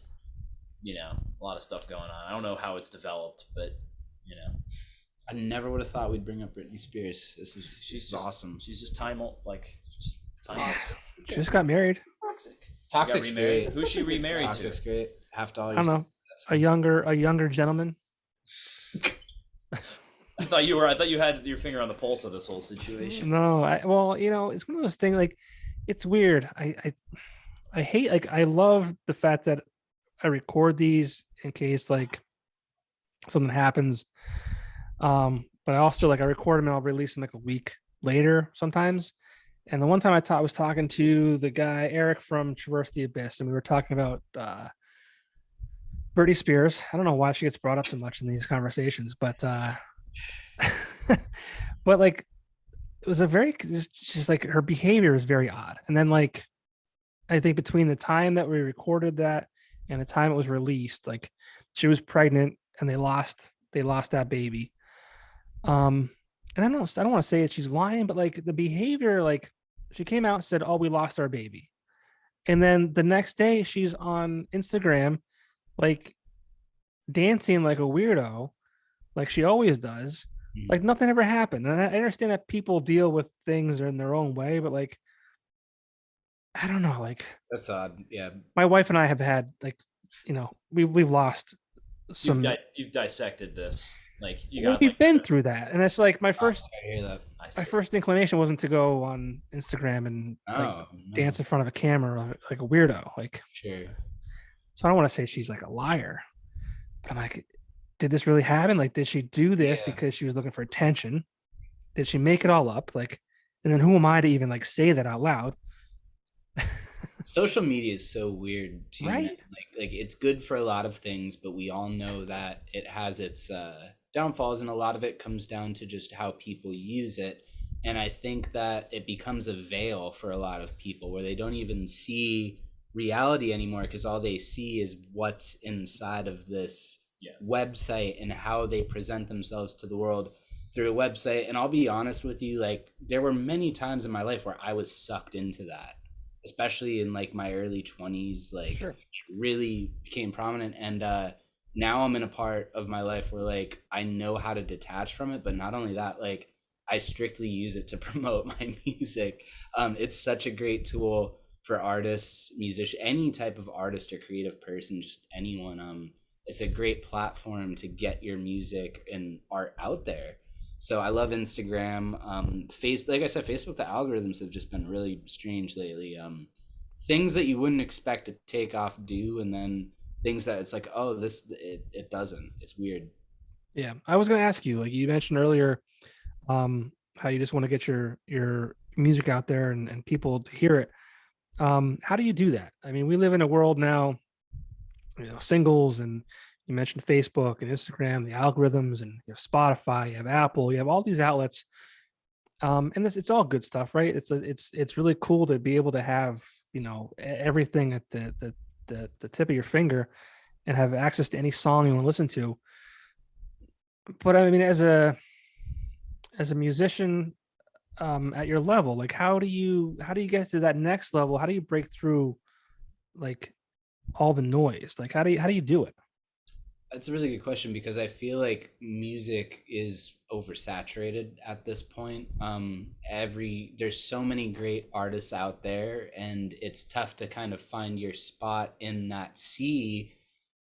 a lot of stuff going on. I don't know how it's developed, but I never would have thought we'd bring up Britney Spears. She's just awesome. She's just timeless. She just got married. Toxic. Toxic's remarried. great. Who's she remarried Toxic's to? great. Half dollar. I don't know, a younger gentleman. I thought you had your finger on the pulse of this whole situation. No, it's one of those things. Like, it's weird. I hate. Like, I love the fact that I record these in case like something happens. But I also I record them and I'll release them like a week later sometimes. And the one time I was talking to the guy Eric from Traverse the Abyss, and we were talking about Britney Spears. I don't know why she gets brought up so much in these conversations, but but like it was a very just like her behavior is very odd. And then like I think between the time that we recorded that and the time it was released, like she was pregnant and they lost that baby. And I don't want to say that she's lying, but like the behavior, like she came out and said, "Oh, we lost our baby," and then the next day she's on Instagram, like dancing like a weirdo, like she always does. Like nothing ever happened. And I understand that people deal with things in their own way, but like I don't know, like That's odd. Yeah. my wife and I have had like, we've lost some. You've dissected this. Like you Well, got we've like been through that, and it's like my I first hear that. I see. my first inclination wasn't to go on Instagram and like Oh, no. dance in front of a camera like a weirdo. Like, Sure. so I don't want to say she's like a liar, but I'm like, did this really happen? Like, did she do this Yeah. because she was looking for attention? Did she make it all up? Like, and then who am I to even like say that out loud? Social media is so weird too, man. Right? Like it's good for a lot of things, but we all know that it has its downfalls, and a lot of it comes down to just how people use it. And I think that it becomes a veil for a lot of people where they don't even see reality anymore, because all they see is what's inside of this website and how they present themselves to the world through a website. And I'll be honest with you, like there were many times in my life where I was sucked into that, especially in like my early 20s, like Sure. really became prominent. And now I'm in a part of my life where like I know how to detach from it, but not only that, like I strictly use it to promote my music. It's such a great tool for artists, musicians, any type of artist or creative person, just anyone. It's a great platform to get your music and art out there. So I love Instagram. Like I said, Facebook, the algorithms have just been really strange lately. Things that you wouldn't expect to take off do, and then things that it's like, oh, it doesn't. It's weird. Yeah. I was going to ask you, like you mentioned earlier, how you just want to get your music out there and people to hear it. How do you do that? I mean, we live in a world now, singles, and you mentioned Facebook and Instagram, the algorithms, and you have Spotify, you have Apple, you have all these outlets. And it's all good stuff, right? It's really cool to be able to have, everything at the tip of your finger and have access to any song you want to listen to. But I mean, as a musician, at your level, like how do you get to that next level? How do you break through like all the noise? Like how do you do it? That's a really good question, because I feel like music is oversaturated at this point. There's so many great artists out there, and it's tough to kind of find your spot in that sea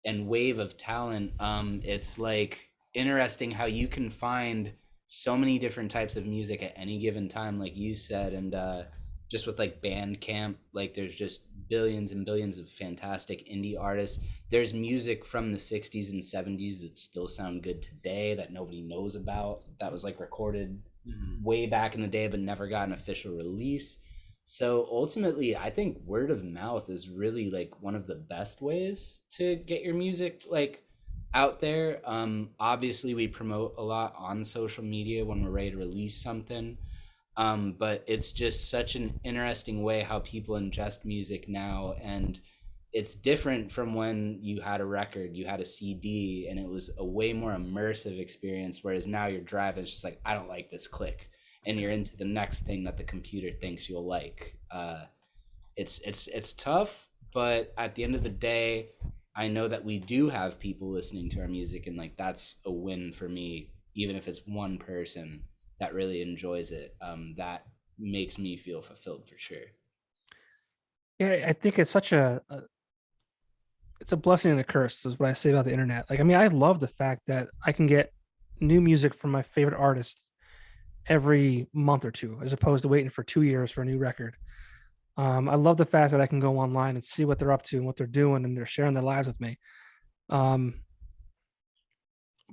and wave of talent. It's like interesting how you can find so many different types of music at any given time, like you said. And just with like Bandcamp, like there's just billions and billions of fantastic indie artists. There's music from the 60s and 70s that still sound good today that nobody knows about, that was like recorded way back in the day but never got an official release. So ultimately, I think word of mouth is really like one of the best ways to get your music like out there. Obviously we promote a lot on social media when we're ready to release something. But it's just such an interesting way how people ingest music now. And it's different from when you had a record, you had a CD, and it was a way more immersive experience. Whereas now you're driving, it's just like, I don't like this click. And you're into the next thing that the computer thinks you'll like. It's tough, but at the end of the day, I know that we do have people listening to our music, and like that's a win for me. Even if it's one person that really enjoys it, that makes me feel fulfilled for sure. Yeah, I think it's such it's a blessing and a curse is what I say about the internet. Like, I mean, I love the fact that I can get new music from my favorite artists every month or two, as opposed to waiting for 2 years for a new record. I love the fact that I can go online and see what they're up to and what they're doing, and they're sharing their lives with me.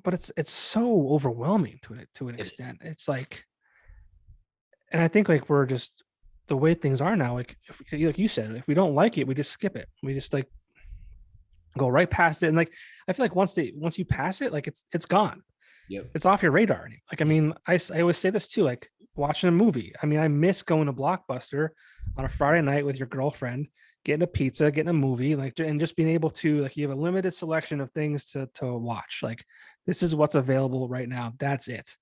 But it's so overwhelming to an extent. It's like, and I think like we're just the way things are now. Like, like you said, if we don't like it, we just skip it. We just like go right past it. And like, I feel like once you pass it, like it's gone. Yep. It's off your radar. Like, I mean, I always say this too, like watching a movie. I mean, I miss going to Blockbuster on a Friday night with your girlfriend, getting a pizza, getting a movie, like, and just being able to, like, you have a limited selection of things to watch. Like, this is what's available right now. That's it.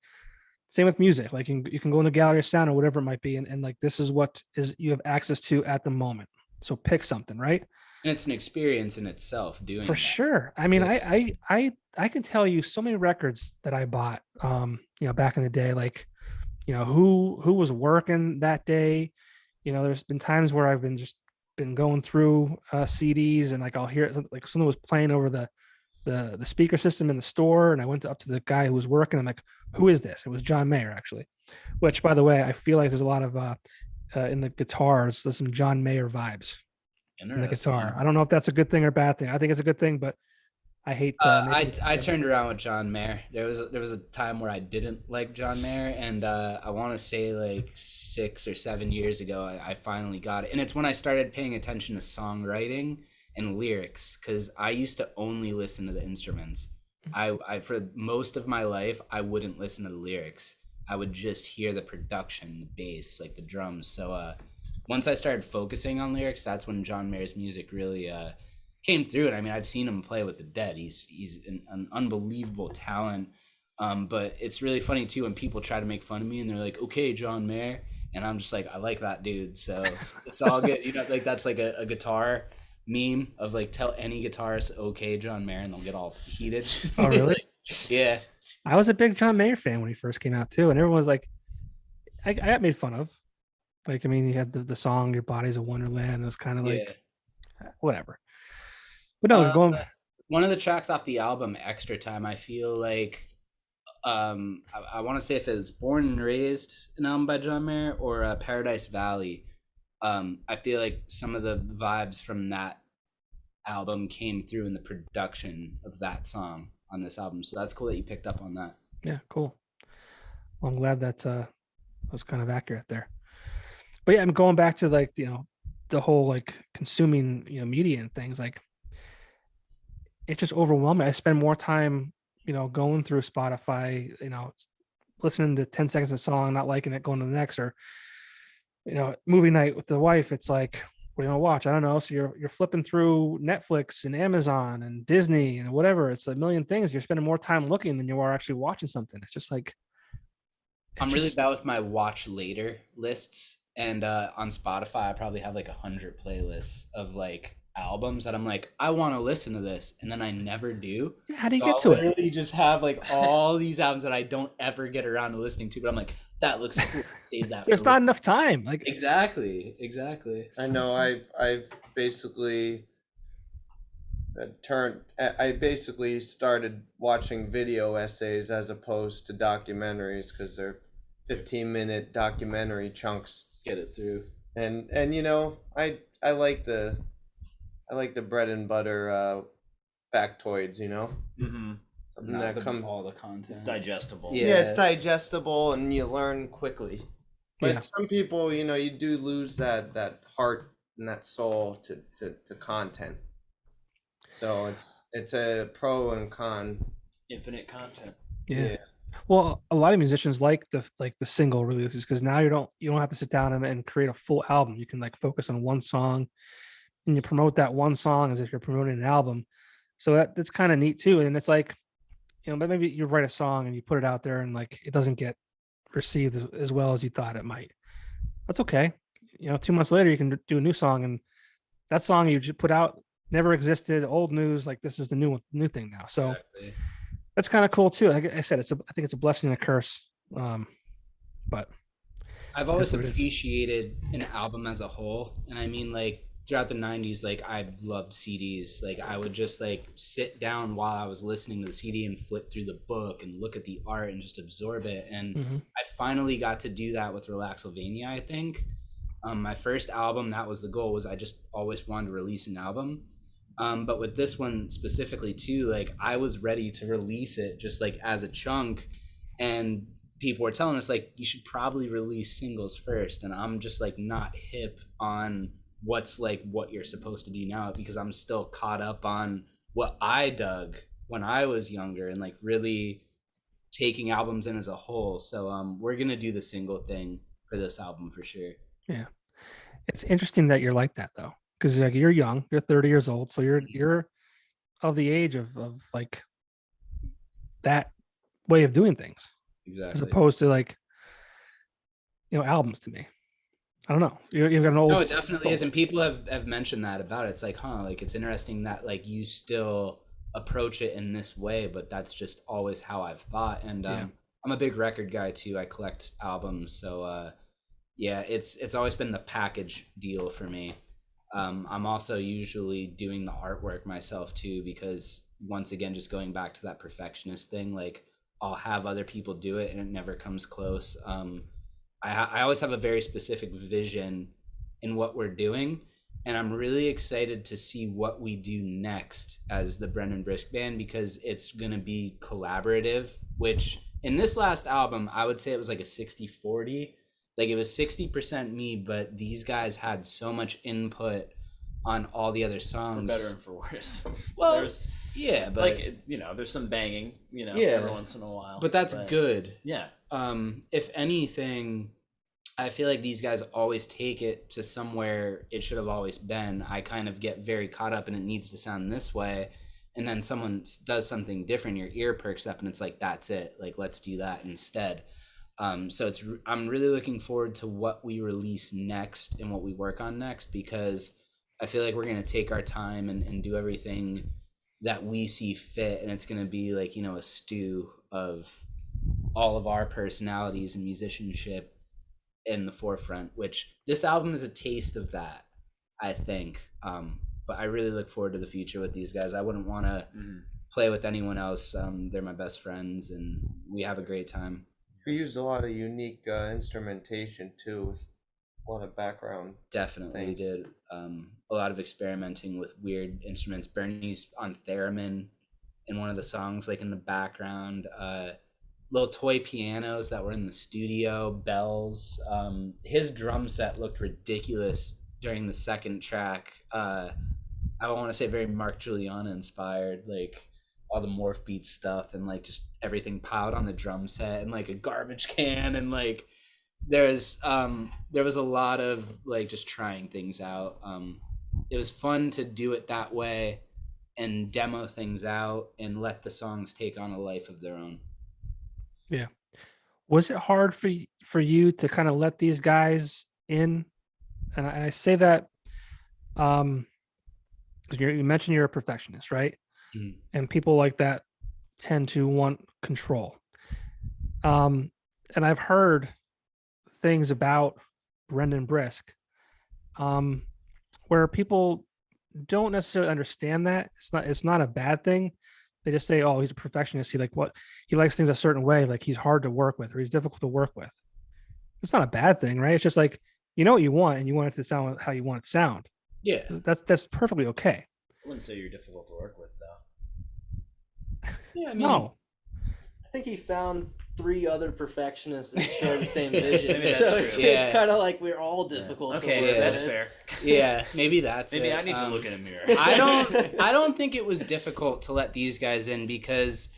Same with music. Like, you can go in the gallery of sound or whatever it might be, and like, this is what is you have access to at the moment. So pick something, right? And it's an experience in itself doing For that. sure. I mean, Yeah. I can tell you so many records that I bought, back in the day, like, who was working that day. There's been times where I've been going through CDs, and like I'll hear it, like someone was playing over the speaker system in the store, and I went up to the guy who was working. I'm like, who is this? It was John Mayer, actually. Which, by the way, I feel like there's a lot of in the guitars, there's some John Mayer vibes in the guitar. I don't know if that's a good thing or bad thing. I think it's a good thing, but I hate. I turned around with John Mayer. There was a time where I didn't like John Mayer, and I want to say like 6 or 7 years ago, I finally got it. And it's when I started paying attention to songwriting and lyrics, because I used to only listen to the instruments. I for most of my life, I wouldn't listen to the lyrics. I would just hear the production, the bass, like the drums. So once I started focusing on lyrics, that's when John Mayer's music really came through. And I mean, I've seen him play with the Dead. He's an unbelievable talent. But it's really funny too when people try to make fun of me and they're like, "Okay, John Mayer," and I'm just like, "I like that dude." So it's all good. Like that's like a guitar meme of like, tell any guitarist, "Okay, John Mayer," and they'll get all heated. Oh, really? Yeah. I was a big John Mayer fan when he first came out too, and everyone was like, I got made fun of. Like, I mean, you had the song "Your Body's a Wonderland." It was kind of like, whatever. But no, going. One of the tracks off the album, "Extra Time," I feel like, I want to say if it was "Born and Raised," an album by John Mayer, or "Paradise Valley." I feel like some of the vibes from that album came through in the production of that song on this album. So that's cool that you picked up on that. Yeah, cool. Well, I'm glad that was kind of accurate there. But yeah, I'm going back to like, the whole like consuming, media and things. Like, it's just overwhelming. I spend more time, going through Spotify, listening to 10 seconds of a song, not liking it, going to the next, or, movie night with the wife. It's like, what do you want to watch? I don't know. So you're flipping through Netflix and Amazon and Disney and whatever. It's a million things. You're spending more time looking than you are actually watching something. It's just like, I'm really bad with my watch later lists, and on Spotify I probably have like 100 playlists of like albums that I'm like, I want to listen to this, and then I never do. Yeah, how do you So get to I'll it? literally just have like all these albums that I don't ever get around to listening to, but I'm like, that looks cool. Save that. There's not enough time. Like, exactly. I know. I've basically I basically started watching video essays as opposed to documentaries, because they're 15-minute documentary chunks. Get it through. And I like the bread and butter factoids. Mm-hmm. Something that comes. all the content. It's digestible. Yeah, it's digestible and you learn quickly. But Yeah. some people, you do lose that heart and that soul to content. So it's a pro and con. Infinite content. yeah. Well, a lot of musicians like the single releases, because now you don't have to sit down and create a full album. You can like focus on one song, and you promote that one song as if you're promoting an album. So that's kind of neat too. And it's like, but maybe you write a song and you put it out there and like it doesn't get received as well as you thought it might. That's okay. 2 months later you can do a new song, and that song you just put out never existed. Old news. Like, this is the new thing now. So. Exactly. That's kind of cool too. Like I said, I think it's a blessing and a curse. But I've always That's what it is. appreciated an album as a whole, and I mean, like throughout the 90s, like I loved CDs. Like I would just like sit down while I was listening to the CD and flip through the book and look at the art and just absorb it. And I finally got to do that with Relaxylvania, I think. My first album, that was the goal, was I just always wanted to release an album. But with this one specifically too, like I was ready to release it just like as a chunk, and people were telling us like, you should probably release singles first. And I'm just like not hip on what's like what you're supposed to do now, because I'm still caught up on what I dug when I was younger and like really taking albums in as a whole. So we're gonna do the single thing for this album for sure. Yeah. It's interesting that you're like that though, because like you're young, you're 30 years old, so you're of the age of like that way of doing things, as Exactly. opposed to like albums to me. I don't know. You've got an old. No, it definitely is, and people have mentioned that about it. It's like, like it's interesting that like you still approach it in this way, but that's just always how I've thought. And Yeah. I'm a big record guy too. I collect albums, so yeah, it's always been the package deal for me. I'm also usually doing the artwork myself too, because once again, just going back to that perfectionist thing, like I'll have other people do it and it never comes close. I always have a very specific vision in what we're doing, and I'm really excited to see what we do next as the Brendan Brisk Band, because it's going to be collaborative, which in this last album, I would say it was like a 60-40. Like it was 60% me, but these guys had so much input on all the other songs. For better and for worse. Well, there's, yeah, but like, there's some banging, every once in a while. But that's good. Yeah. If anything, I feel like these guys always take it to somewhere it should have always been. I kind of get very caught up in it needs to sound this way, and then someone does something different, your ear perks up and it's like, that's it, like let's do that instead. So I'm really looking forward to what we release next and what we work on next, because I feel like we're going to take our time and do everything that we see fit, and it's going to be like, a stew of all of our personalities and musicianship in the forefront, which this album is a taste of that, I think. But I really look forward to the future with these guys. I wouldn't want to play with anyone else. They're my best friends and we have a great time. We used a lot of unique instrumentation too, with a lot of background. Definitely things. did. A lot of experimenting with weird instruments. Bernie's on theremin in one of the songs, like in the background. Little toy pianos that were in the studio, bells. His drum set looked ridiculous during the second track. I want to say very Mark Juliana inspired, like all the Morph Beat stuff and like just everything piled on the drum set and like a garbage can, and like there was a lot of like just trying things out. It was fun to do it that way and demo things out and let the songs take on a life of their own. Yeah. Was it hard for you to kind of let these guys in? And I say that because you mentioned you're a perfectionist, right? Mm-hmm. And people like that tend to want control. And I've heard things about Brendan Brisk where people don't necessarily understand that. It's not a bad thing. They just say, oh, he's a perfectionist. He likes things a certain way. Like he's hard to work with or he's difficult to work with. It's not a bad thing, right? It's just like, you know what you want and you want it to sound how you want it to sound. Yeah. That's perfectly okay. I wouldn't say you're difficult to work with, though. Yeah, I mean, No. I think he found 3 other perfectionists that share the same vision. Maybe that's so true. it's kind of like we're all difficult to Okay, work yeah, that's with. fair. Yeah, maybe that's Maybe it. I need to look in a mirror. I don't think it was difficult to let these guys in, because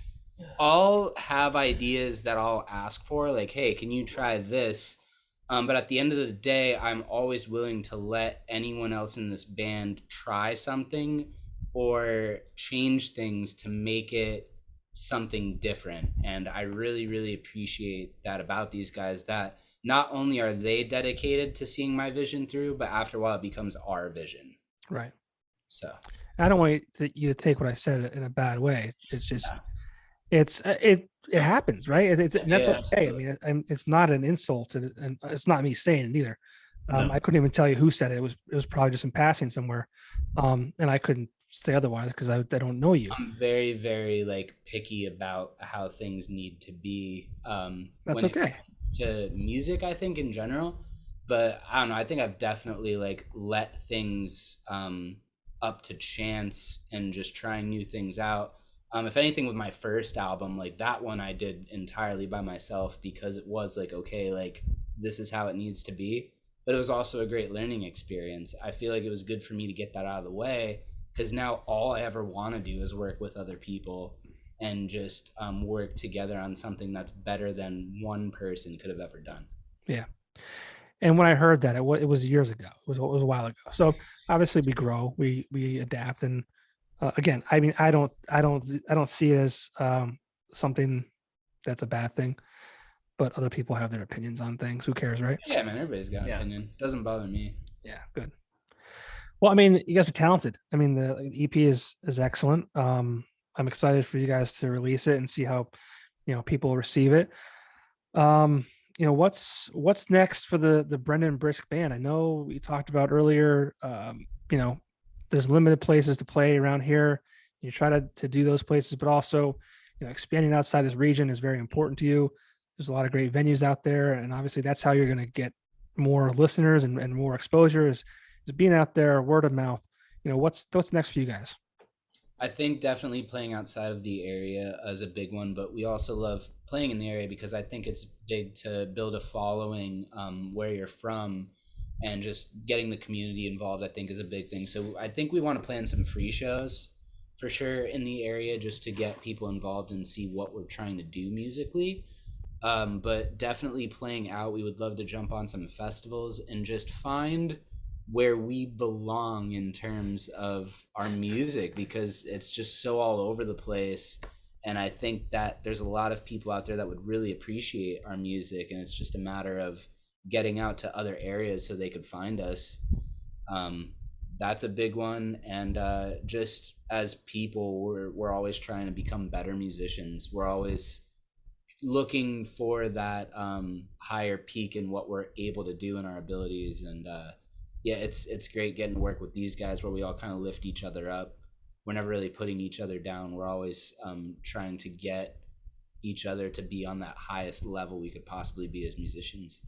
I'll have ideas that I'll ask for, like, hey, can you try this? But at the end of the day, I'm always willing to let anyone else in this band try something or change things to make it something different. And I really, really appreciate that about these guys, that not only are they dedicated to seeing my vision through, but after a while it becomes our vision. Right. So I don't want you to take what I said in a bad way. It's just, it happens, right? It's and that's okay. Absolutely. I mean, it's not an insult, and it's not me saying it either. No. I couldn't even tell you who said it. It was probably just in passing somewhere, and I couldn't say otherwise because I don't know you. I'm very, very like picky about how things need to be. That's when okay. It comes to music, I think in general, but I don't know. I think I've definitely like let things up to chance and just trying new things out. If anything, with my first album, like that one I did entirely by myself, because it was like, okay, like this is how it needs to be. But it was also a great learning experience. I feel like it was good for me to get that out of the way, because now all I ever want to do is work with other people and just work together on something that's better than one person could have ever done. Yeah. And when I heard that, it was years ago. It was a while ago. So obviously we grow, we adapt, and again, I mean, I don't see it as something that's a bad thing, but other people have their opinions on things. Who cares, right? Yeah, man, everybody's got an Yeah. opinion. Doesn't bother me. Yeah, good. Well, I mean, you guys are talented. I mean, the EP is excellent. I'm excited for you guys to release it and see how, people receive it. What's next for the Brendan Brisk Band? I know we talked about earlier. There's limited places to play around here. You try to do those places, but also, expanding outside this region is very important to you. There's a lot of great venues out there, and obviously that's how you're going to get more listeners and more exposure is being out there, word of mouth. What's next for you guys? I think definitely playing outside of the area is a big one, but we also love playing in the area because I think it's big to build a following where you're from, and just getting the community involved, I think, is a big thing. So I think we want to plan some free shows for sure in the area just to get people involved and see what we're trying to do musically. But definitely playing out, we would love to jump on some festivals and just find where we belong in terms of our music, because it's just so all over the place. And I think that there's a lot of people out there that would really appreciate our music, and it's just a matter of getting out to other areas so they could find us. That's a big one. And just as people, we're always trying to become better musicians. We're always looking for that higher peak in what we're able to do in our abilities. And yeah, it's great getting to work with these guys where we all kind of lift each other up. We're never really putting each other down. We're always trying to get each other to be on that highest level we could possibly be as musicians.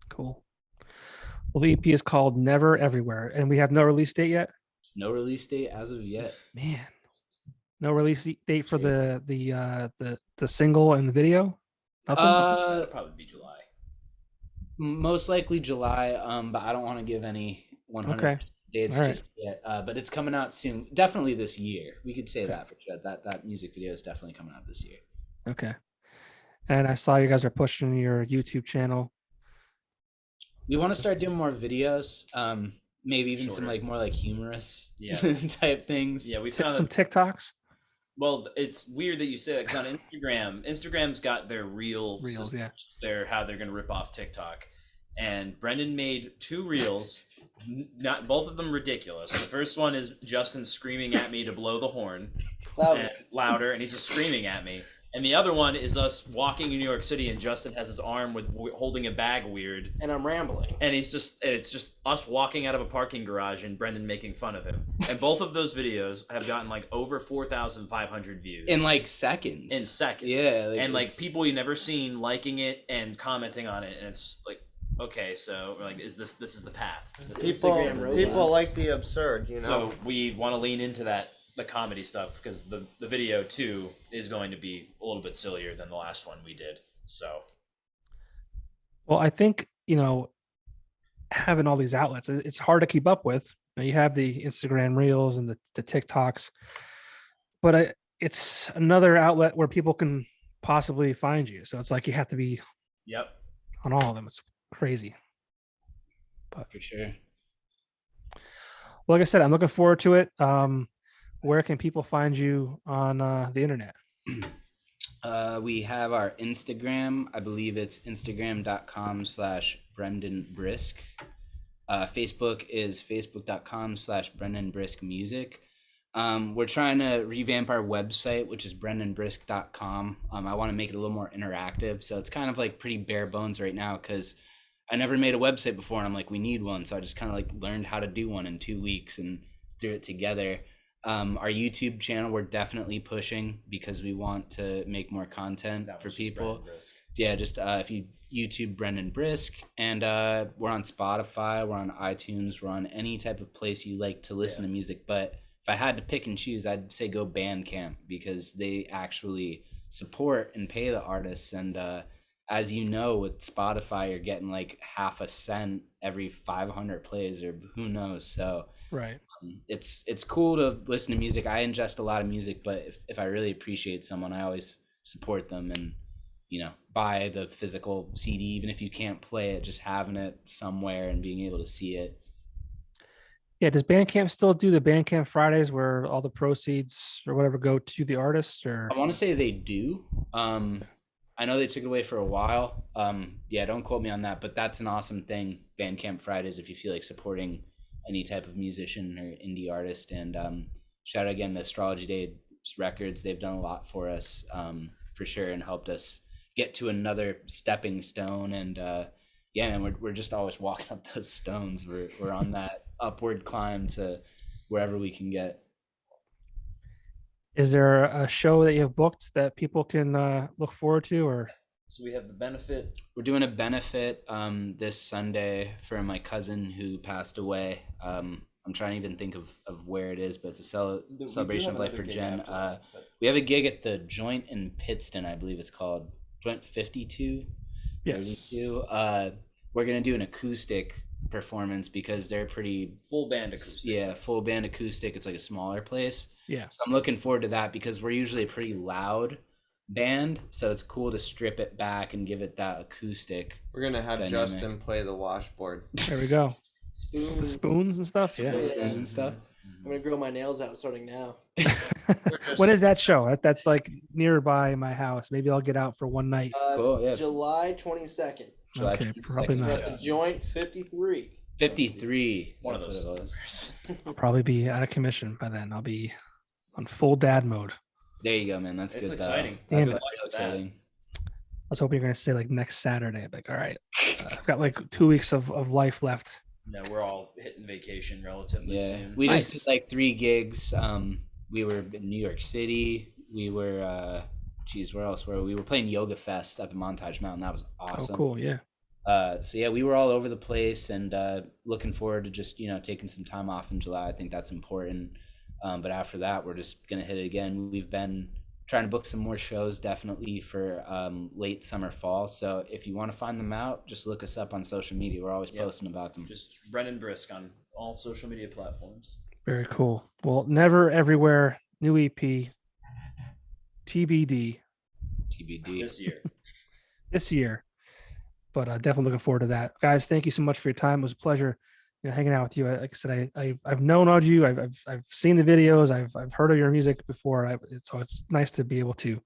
Cool. Well, the EP is called Never Everywhere, and we have no release date yet. No release date as of yet. Man, no release date for the single and the video. Nothing? It'll probably be July. Most likely July, but I don't want to give any 100% dates just yet. But it's coming out soon. Definitely this year. We could say that for sure. That music video is definitely coming out this year. Okay. And I saw you guys are pushing your YouTube channel. We want to start doing more videos. Maybe even Shorter. some more humorous Yeah. type things. Yeah, we found Some TikToks. Well, it's weird that you say that, because on Instagram's got their reels, yeah. how they're going to rip off TikTok. And Brendan made 2 reels, not both of them ridiculous. The first one is Justin screaming at me to blow the horn louder, and he's just screaming at me. And the other one is us walking in New York City, and Justin has his arm holding a bag weird, and I'm rambling. and it's just us walking out of a parking garage and Brendan making fun of him. And both of those videos have gotten over 4,500 views in seconds. In seconds, yeah. And people you've never seen liking it and commenting on it, and it's just okay, so we're this is the path. People like the absurd, So we want to lean into the comedy stuff, because the video too is going to be a little bit sillier than the last one we did. So, well, I think having all these outlets, it's hard to keep up with. You have the Instagram reels and the TikToks, but it's another outlet where people can possibly find you. So it's you have to be on all of them. It's crazy, but for sure. Well, like I said, I'm looking forward to it. Where can people find you on the internet? We have our Instagram. I believe it's instagram.com/Brendan Brisk. Facebook is facebook.com/Brendan Brisk Music. We're trying to revamp our website, which is brendanbrisk.com. I want to make it a little more interactive. So it's kind of pretty bare bones right now, because I never made a website before, and I'm we need one. So I just kind of learned how to do one in 2 weeks and threw it together. Our YouTube channel, we're definitely pushing, because we want to make more content for people. Yeah, just if you YouTube Brendan Brisk, and we're on Spotify, we're on iTunes, we're on any type of place you like to listen to music. But if I had to pick and choose, I'd say go Bandcamp, because they actually support and pay the artists, and as you know, with Spotify, you're getting like half a cent every 500 plays, or who knows. So Right. it's cool to listen to music. I ingest a lot of music, but if I really appreciate someone, I always support them and, you know, buy the physical CD, even if you can't play it, just having it somewhere and being able to see it. Yeah. Does Bandcamp still do the Bandcamp Fridays where all the proceeds or whatever go to the artist? Or I want to say they do. I know they took it away for a while. Yeah, don't quote me on that, but that's an awesome thing. Bandcamp Fridays, if you feel like supporting any type of musician or indie artist. And shout out again to Astrology Day Records. They've done a lot for us, for sure, and helped us get to another stepping stone. And yeah, man, we're just always walking up those stones. We're on that upward climb to wherever we can get. is there a show that you have booked that people can look forward to? Or So we have the benefit. We're doing a benefit this Sunday for my cousin who passed away. I'm trying to even think of where it is, but it's a celebration of life for Jen. We have a gig at the Joint in Pittston, I believe it's called Joint 52. yes. 32. We're gonna do an acoustic performance because they're pretty Full band acoustic. Yeah, full band acoustic. It's like a smaller place. Yeah. So I'm looking forward to that because we're usually a pretty loud band, so it's cool to strip it back and give it that acoustic. We're gonna have dynamic. Justin play the washboard. There we go. Spoons. The spoons and stuff. Yeah. Spoons and stuff. I'm gonna grow my nails out starting now. When is that show? That's like nearby my house. Maybe I'll get out for one night. Cool, yeah. July 22nd. July Okay, 22nd. probably not. That's Joint 53. 53. One of That's those. what it was. I'll probably be out of commission by then. I'll be on full dad mode. There you go, man. That's It's good. exciting. Damn That's it. exciting. I was hoping you're going to say like next Saturday. I'm like, all right, I've got like 2 weeks of life left. No, we're all hitting vacation relatively Yeah, soon. we Nice. just did like 3 gigs. We were in New York City. We were, where else were we? We were playing Yoga Fest up in Montage Mountain. That was awesome. Oh, cool. Yeah. So yeah, we were all over the place and looking forward to just, you know, taking some time off in July. I think that's important. But after that, we're just gonna hit it again. We've been trying to book some more shows, definitely for late summer, fall. So if you want to find them out, just look us up on social media. We're always posting about them. Just Brendan Brisk on all social media platforms. Very cool. Well, Never Everywhere, new EP, TBD TBD. This year. But definitely looking forward to that. Guys, thank you so much for your time. It was a pleasure, you know, hanging out with you. Like I said, I've known of you. I've seen the videos. I've heard of your music before. So it's nice to be able to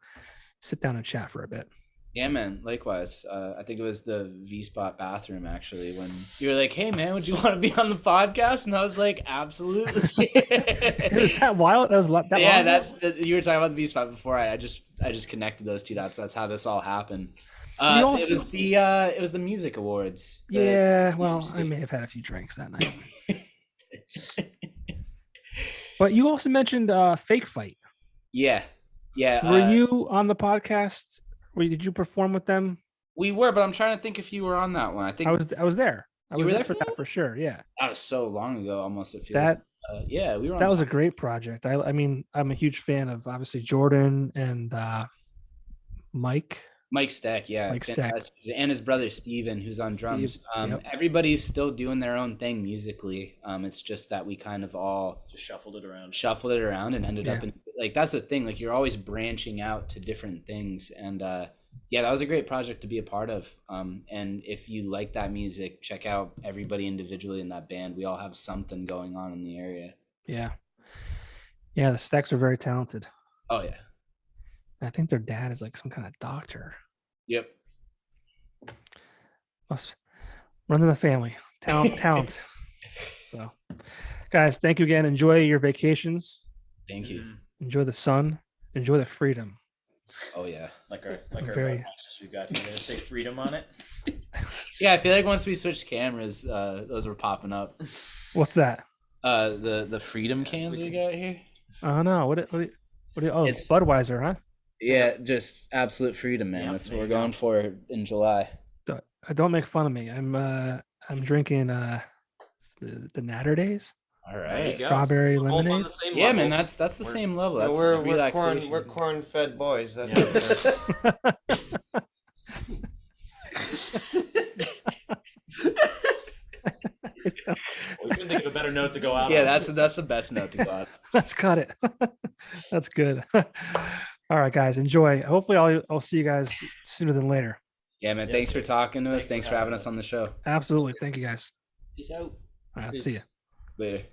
sit down and chat for a bit. Yeah, man. Likewise. I think it was the V-Spot bathroom actually when you were like, "Hey, man, would you want to be on the podcast?" And I was like, "Absolutely." Was that wild? That was that. Yeah, long? you were talking about the V-Spot before. I just connected those two dots. That's how this all happened. You also- it was the music awards. Yeah, well, I may have had a few drinks that night. But you also mentioned Fake Fight. Yeah. Were you on the podcast? Did you perform with them? We were, but I'm trying to think if you were on that one. I think I was there. I You was were there there for for that that? for sure. Yeah, that was so long ago, almost. It feels. that Yeah, we were. On that was a great project. I mean, I'm a huge fan of obviously Jordan and Mike. Mike Steck, yeah, Mike Steck. fantastic. And his brother Steven, who's on drums. Steve, yep. Everybody's still doing their own thing musically. It's just that we kind of all Just shuffled it around. and ended up in, like, that's the thing. Like, you're always branching out to different things, and yeah, that was a great project to be a part of. And if you like that music, check out everybody individually in that band. We all have something going on in the area. Yeah, the Stecks are very talented. Oh yeah. I think their dad is like some kind of doctor. Yep. Runs in the family. Talent. So, guys, thank you again. Enjoy your vacations. Thank you. Enjoy the sun. Enjoy the freedom. Oh yeah. Like our Very- podcasters we've got here. Gonna say freedom on it. Yeah, I feel like once we switched cameras, those were popping up. What's that? The freedom cans we got here. Oh no! What? Oh, It's- Budweiser, huh? Yeah, just absolute freedom, man. Yep, That's what there we're you go. going for in July. Don't make fun of me. I'm drinking the Natter Days. All There right. you go. Strawberry We're both on lemonade? the same Yeah, level. man, that's the same level. That's we're relaxation. corn fed boys. That's Yeah. what it is. We couldn't think of a better note to go out. Yeah, on. that's the best note to go out. Let's cut it. That's good. All right, guys, enjoy. Hopefully I'll see you guys sooner than later. Yeah, man. Yes, Thanks sir. for talking to us. Thanks Thanks for for having having us us. on the show. Absolutely. Thank you guys. Peace out. All right, Peace. see you. Later.